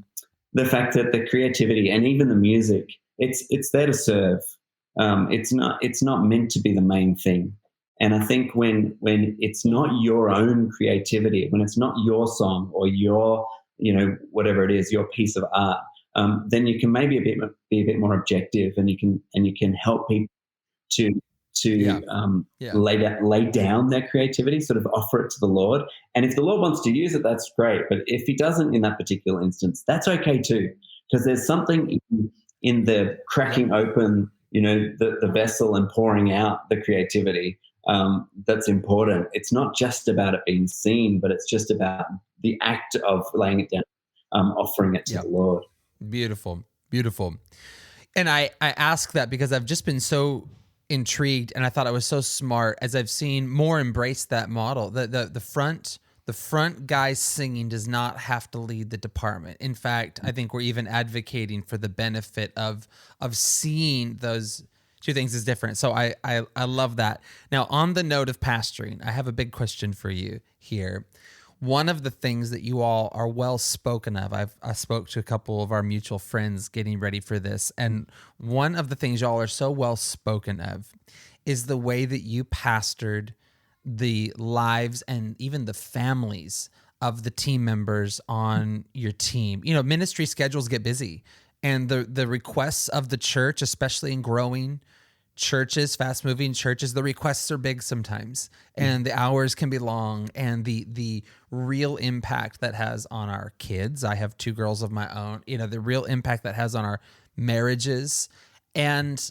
the fact that the creativity and even the music, it's there to serve. It's not meant to be the main thing. And I think when it's not your own creativity, when it's not your song or your, whatever it is, your piece of art, then you can maybe be a bit more objective, and you can help people to lay down their creativity, sort of offer it to the Lord. And if the Lord wants to use it, that's great. But if he doesn't in that particular instance, that's okay too, because there's something in the cracking open, the vessel and pouring out the creativity that's important. It's not just about it being seen, but it's just about the act of laying it down, offering it to the Lord. Beautiful, beautiful. And I ask that because I've just been so intrigued, and I thought it was so smart as I've seen more embrace that model. The front guy singing does not have to lead the department. In fact, I think we're even advocating for the benefit of seeing those two things as different. So I love that. Now, on the note of pastoring, I have a big question for you here. One of the things that you all are well spoken of, I spoke to a couple of our mutual friends getting ready for this, and one of the things y'all are so well spoken of is the way that you pastored the lives and even the families of the team members on your team. Ministry schedules get busy, and the requests of the church, especially in growing churches, fast-moving churches, the requests are big sometimes, and the hours can be long, and the real impact that has on our kids. I have 2 girls of my own. The real impact that has on our marriages. And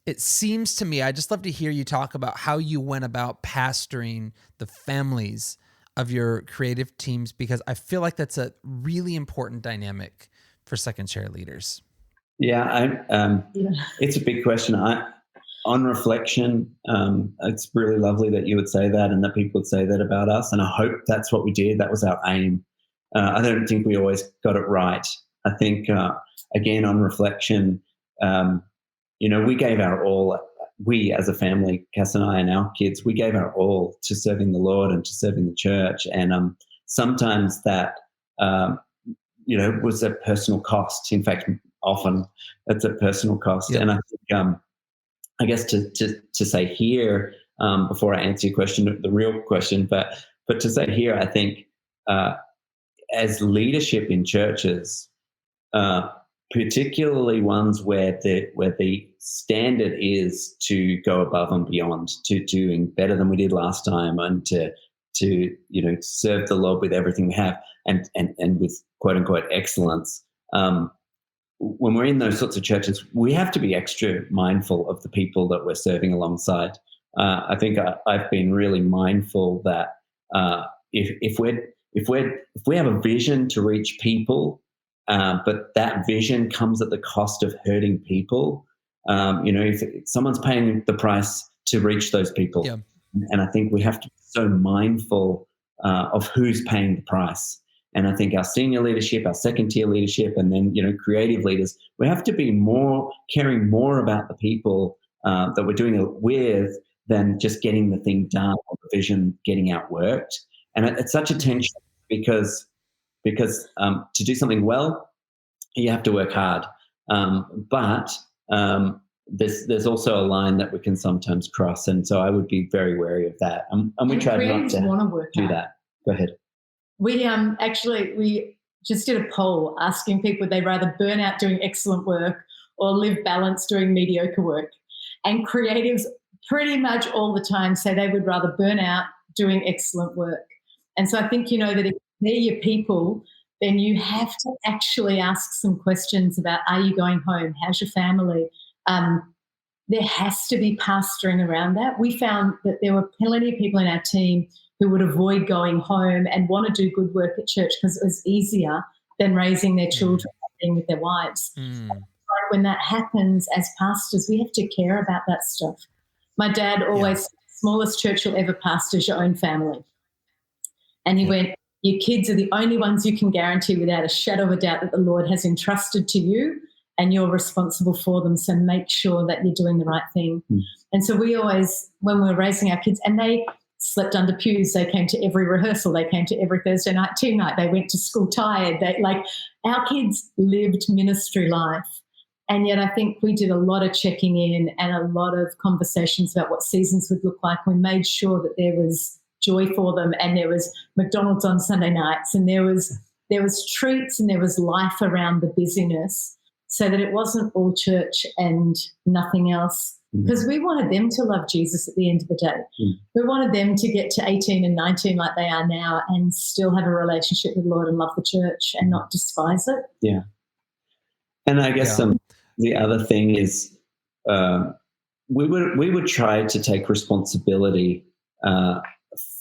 it seems to me, I'd just love to hear you talk about how you went about pastoring the families of your creative teams, because I feel like that's a really important dynamic for second chair leaders. Yeah, it's a big question. On reflection, it's really lovely that you would say that and that people would say that about us. And I hope that's what we did. That was our aim. I don't think we always got it right. I think, again, on reflection, we gave our all. We as a family, Cass and I and our kids, we gave our all to serving the Lord and to serving the church. And sometimes that, was a personal cost. In fact, often it's a personal cost. Yeah. And I think I guess to say here, before I answer your question, the real question, but to say here, I think as leadership in churches, particularly ones where the standard is to go above and beyond, to doing better than we did last time, and to serve the Lord with everything we have, and with quote unquote excellence. When we're in those sorts of churches, we have to be extra mindful of the people that we're serving alongside. I think I've been really mindful that if we have a vision to reach people, but that vision comes at the cost of hurting people, if someone's paying the price to reach those people, yeah. and I think we have to be so mindful of who's paying the price. And I think our senior leadership, our second-tier leadership, and then creative leaders, we have to be caring more about the people that we're doing it with than just getting the thing done or the vision getting outworked. And it's such a tension because to do something well, you have to work hard. But there's also a line that we can sometimes cross, and so I would be very wary of that. And we try not to do that. Go ahead. We just did a poll asking people would they rather burn out doing excellent work or live balanced doing mediocre work. And creatives pretty much all the time say they would rather burn out doing excellent work. And so I think that if they're your people, then you have to actually ask some questions about, are you going home? How's your family? There has to be pastoring around that. We found that there were plenty of people in our team who would avoid going home and want to do good work at church because it was easier than raising their children and being with their wives. When that happens as pastors, we have to care about that stuff. My dad always said, the smallest church you'll ever pastor is your own family. And he went, your kids are the only ones you can guarantee without a shadow of a doubt that the Lord has entrusted to you, and you're responsible for them, so make sure that you're doing the right thing. And so we always, when we were raising our kids, and they slept under pews, they came to every rehearsal, they came to every Thursday night team night, they went to school tired. Our kids lived ministry life. And yet I think we did a lot of checking in and a lot of conversations about what seasons would look like. We made sure that there was joy for them, and there was McDonald's on Sunday nights, and there was treats, and there was life around the busyness, so that it wasn't all church and nothing else. Because we wanted them to love Jesus at the end of the day. We wanted them to get to 18 and 19 like they are now and still have a relationship with the Lord and love the church and not despise it. Yeah. And I guess the other thing is we would try to take responsibility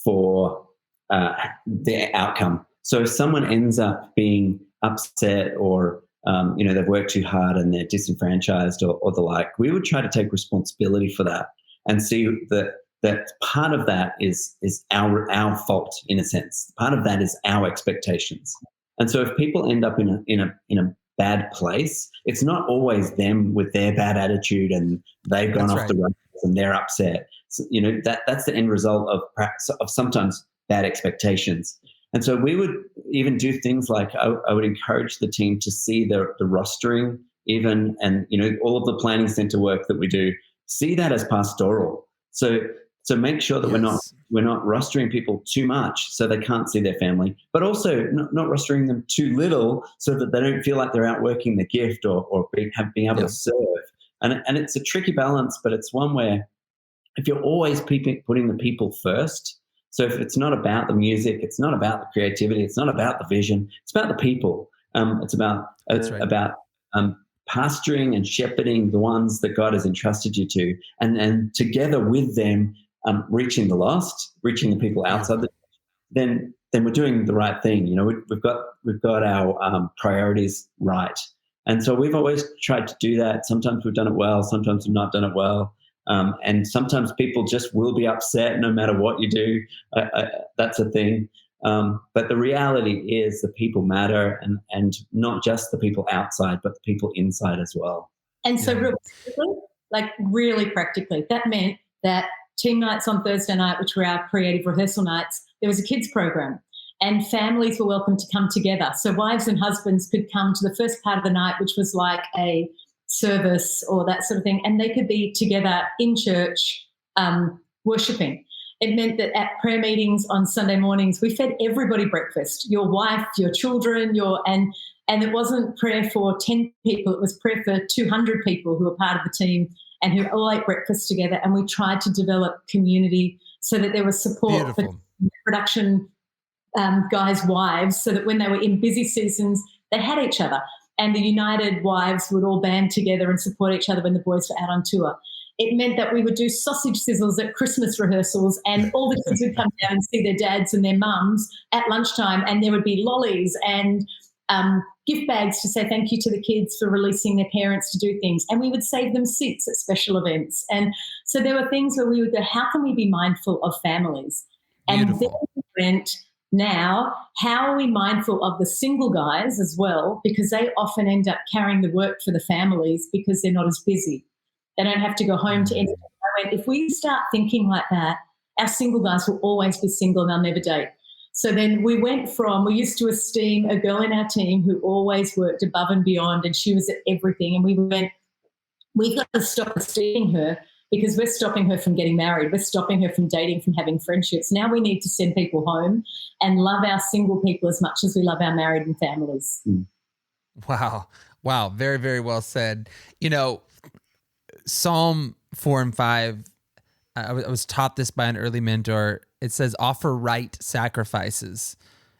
for the outcome. So if someone ends up being upset or they've worked too hard and they're disenfranchised or the like, we would try to take responsibility for that and see that part of that is our fault in a sense. Part of that is our expectations. And so if people end up in a bad place, it's not always them with their bad attitude and they've gone off the rails and they're upset. So, that's the end result of sometimes bad expectations. And so we would even do things like I would encourage the team to see the rostering even, and all of the planning center work that we do, see that as pastoral. So make sure that we're not rostering people too much so they can't see their family, but also not rostering them too little so that they don't feel like they're outworking the gift or being able to serve. And it's a tricky balance, but it's one where if you're always putting the people first. So if it's not about the music, it's not about the creativity, it's not about the vision, it's about the people. It's about pastoring and shepherding the ones that God has entrusted you to, and together with them, reaching the lost, reaching the people outside. Then we're doing the right thing. We've got our priorities right, and so we've always tried to do that. Sometimes we've done it well, sometimes we've not done it well. And sometimes people just will be upset no matter what you do. That's a thing. But the reality is the people matter, and not just the people outside, but the people inside as well. And so really practically, that meant that team nights on Thursday night, which were our creative rehearsal nights, there was a kids program. And families were welcome to come together. So wives and husbands could come to the first part of the night, which was like a service or that sort of thing, and they could be together in church worshipping. It meant that at prayer meetings on Sunday mornings, we fed everybody breakfast, your wife, your children, and it wasn't prayer for 10 people, it was prayer for 200 people who were part of the team and who all ate breakfast together. And we tried to develop community so that there was support for production guys' wives, so that when they were in busy seasons, they had each other. And the United wives would all band together and support each other when the boys were out on tour. It meant that we would do sausage sizzles at Christmas rehearsals, and all the kids would come down and see their dads and their mums at lunchtime, and there would be lollies and gift bags to say thank you to the kids for releasing their parents to do things. And we would save them seats at special events. And so there were things where we would go, how can we be mindful of families? And then we went, now, how are we mindful of the single guys as well? Because they often end up carrying the work for the families because they're not as busy. They don't have to go home to entertain. I went, if we start thinking like that, our single guys will always be single and they'll never date. So then we used to esteem a girl in our team who always worked above and beyond, and she was at everything. And we went, we've got to stop esteeming her because we're stopping her from getting married. We're stopping her from dating, from having friendships. Now we need to send people home and love our single people as much as we love our married and families. Wow. Very, very well said. Psalm 4 and 5, I was taught this by an early mentor. It says, offer right sacrifices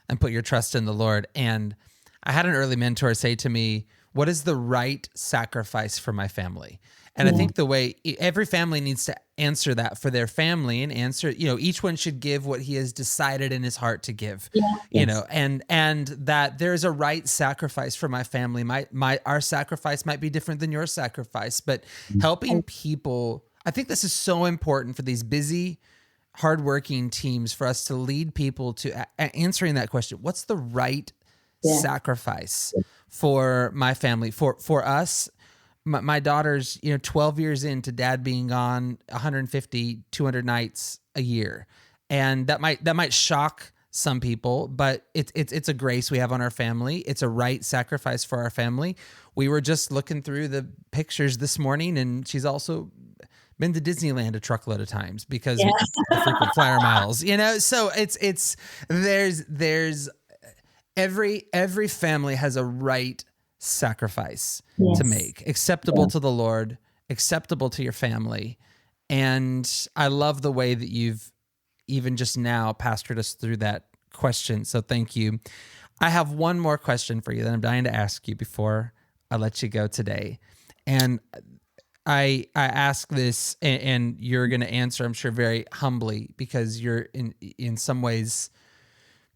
and put your trust in the Lord. And I had an early mentor say to me, what is the right sacrifice for my family? And I think the way every family needs to answer that for their family and answer, each one should give what he has decided in his heart to give, and that there's a right sacrifice for my family. Our sacrifice might be different than your sacrifice, but helping people, I think this is so important for these busy, hardworking teams, for us to lead people to answering that question. What's the right sacrifice for my family, for us? My daughter's, 12 years into dad being gone 150, 200 nights a year. And that might shock some people, but it's a grace we have on our family. It's a right sacrifice for our family. We were just looking through the pictures this morning, and she's also been to Disneyland a truckload of times because of the frequent flyer miles, so there's every family has a right sacrifice to make, acceptable to the Lord, acceptable to your family. And I love the way that you've even just now pastored us through that question. So thank you. I have one more question for you that I'm dying to ask you before I let you go today. And I ask this, and you're going to answer, I'm sure, very humbly, because you're in some ways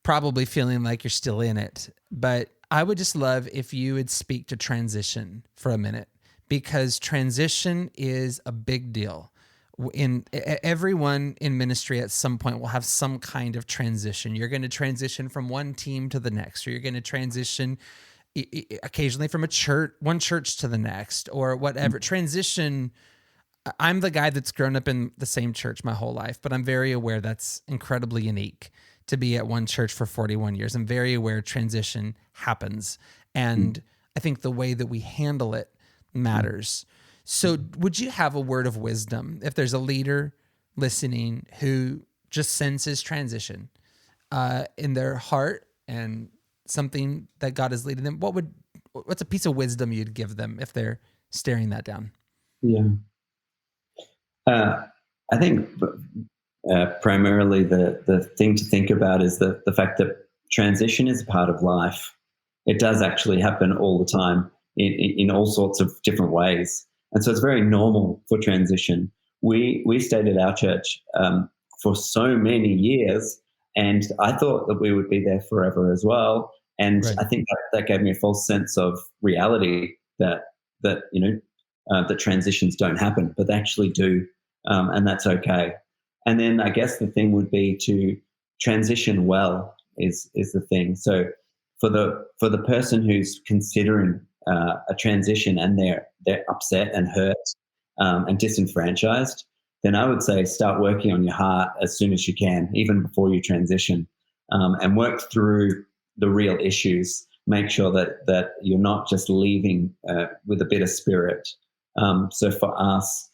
probably feeling like you're still in it. But I would just love if you would speak to transition for a minute, because transition is a big deal. Everyone in ministry at some point will have some kind of transition. You're going to transition from one team to the next, or you're going to transition occasionally from one church to the next, or whatever. Transition. I'm the guy that's grown up in the same church my whole life, but I'm very aware that's incredibly unique to be at one church for 41 years. I'm very aware transition happens. And I think the way that we handle it matters. So would you have a word of wisdom if there's a leader listening who just senses transition in their heart and something that God is leading them? What's a piece of wisdom you'd give them if they're staring that down? Yeah. I think primarily the thing to think about is the fact that transition is a part of life. It does actually happen all the time in all sorts of different ways. And so it's very normal for transition. We stayed at our church for so many years, and I thought that we would be there forever as well. And I think that gave me a false sense of reality that transitions don't happen, but they actually do, and that's okay. And then I guess the thing would be to transition well is the thing. So for the person who's considering a transition and they're upset and hurt and disenfranchised, then I would say start working on your heart as soon as you can, even before you transition, and work through the real issues. make sure that you're not just leaving with a bitter spirit. So for us,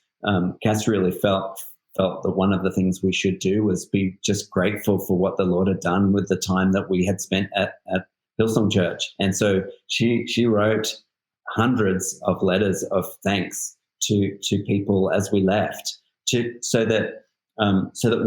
Cass really felt that one of the things we should do was be just grateful for what the Lord had done with the time that we had spent at Hillsong Church. And so she wrote hundreds of letters of thanks to people as we left, so that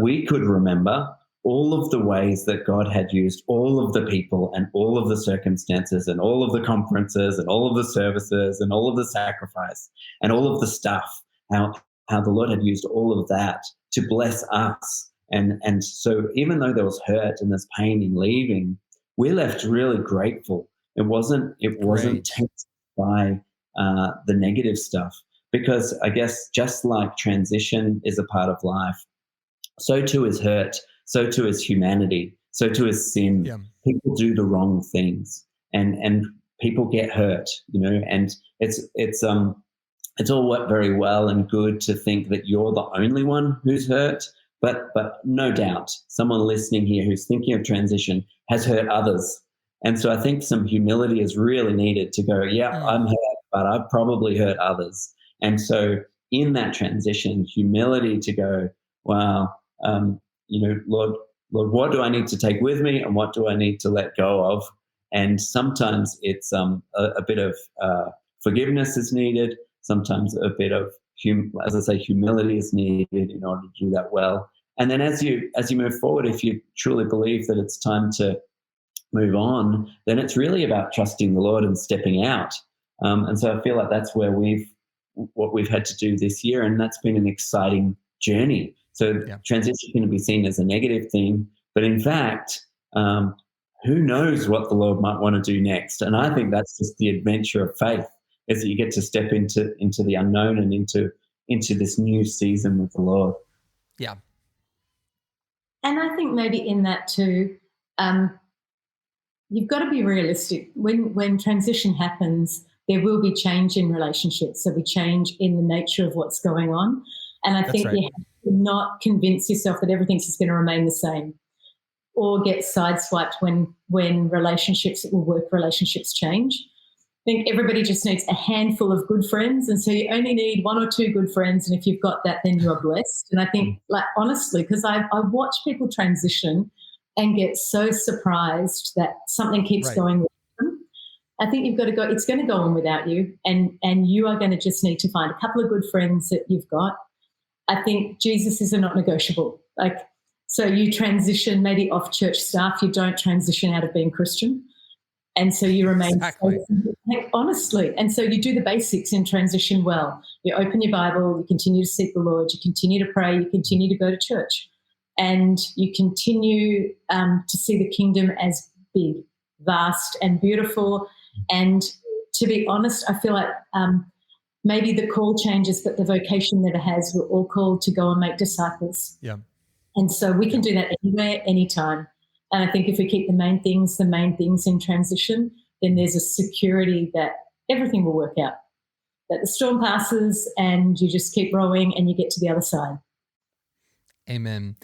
we could remember all of the ways that God had used all of the people and all of the circumstances and all of the conferences and all of the services and all of the sacrifice and all of the stuff, how the Lord had used all of that to bless us. And so even though there was hurt and there's pain in leaving, we left really grateful. It wasn't tainted by the negative stuff, because I guess just like transition is a part of life, so too is hurt, so too is humanity, so too is sin. Yeah. People do the wrong things, and people get hurt, and it's all very well and good to think that you're the only one who's hurt, but no doubt someone listening here who's thinking of transition has hurt others. And so I think some humility is really needed to go, I'm hurt, but I've probably hurt others. And so in that transition, humility to go, wow, Lord, what do I need to take with me and what do I need to let go of? And sometimes it's a bit of forgiveness is needed. Sometimes a bit of, humility is needed in order to do that well. And then as you move forward, if you truly believe that it's time to move on, then it's really about trusting the Lord and stepping out. And so I feel like that's where what we've had to do this year, and that's been an exciting journey. So transition can be seen as a negative thing, but in fact, who knows what the Lord might want to do next? And I think that's just the adventure of faith, is that you get to step into the unknown and into this new season with the Lord. Yeah. And I think maybe in that too, you've got to be realistic. When transition happens, there will be change in relationships. There'll be change in the nature of what's going on. And I think you have to not convince yourself that everything's just going to remain the same, or get sideswiped when relationships change. I think everybody just needs a handful of good friends, and so you only need one or two good friends, and if you've got that, then you're blessed. And I think, honestly, because I watch people transition and get so surprised that something keeps going with them, I think you've got to go, it's going to go on without you, and you are going to just need to find a couple of good friends that you've got. I think Jesus is a not negotiable. So you transition maybe off church staff, you don't transition out of being Christian. And so you remain, honestly. And so you do the basics in transition well. You open your Bible, you continue to seek the Lord, you continue to pray, you continue to go to church, and you continue to see the kingdom as big, vast and beautiful. And to be honest, I feel like maybe the call changes, but the vocation never has. We're all called to go and make disciples. Yeah. And so we can do that anywhere, anytime. And I think if we keep the main things in transition, then there's a security that everything will work out, that the storm passes and you just keep rowing and you get to the other side. Amen.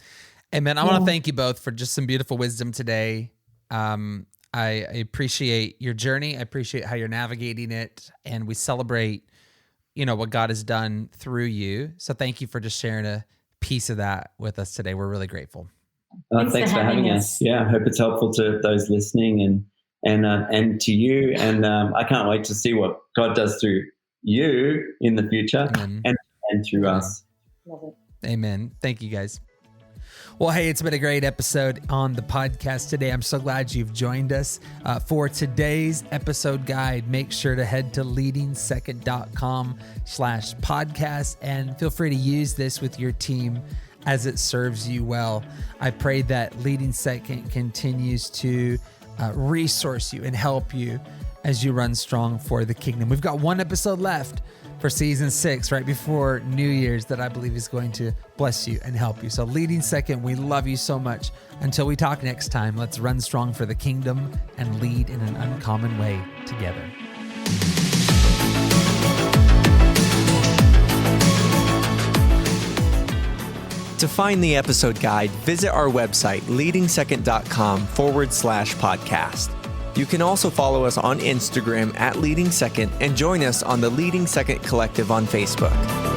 Amen. I want to thank you both for just some beautiful wisdom today. I appreciate your journey. I appreciate how you're navigating it, and we celebrate, what God has done through you. So thank you for just sharing a piece of that with us today. We're really grateful. Thanks for having us. Yeah, I hope it's helpful to those listening and to you. And I can't wait to see what God does through you in the future. Amen. and through us. Love it. Amen. Thank you, guys. Well, hey, it's been a great episode on the podcast today. I'm so glad you've joined us. For today's episode guide, make sure to head to leadingsecond.com/podcast and feel free to use this with your team as it serves you well. I pray that Leading Second continues to resource you and help you as you run strong for the kingdom. We've got one episode left for season 6 right before New Year's that I believe is going to bless you and help you. So Leading Second, we love you so much. Until we talk next time, let's run strong for the kingdom and lead in an uncommon way together. To find the episode guide, visit our website, leadingsecond.com/podcast. You can also follow us on Instagram at Leading Second and join us on the Leading Second Collective on Facebook.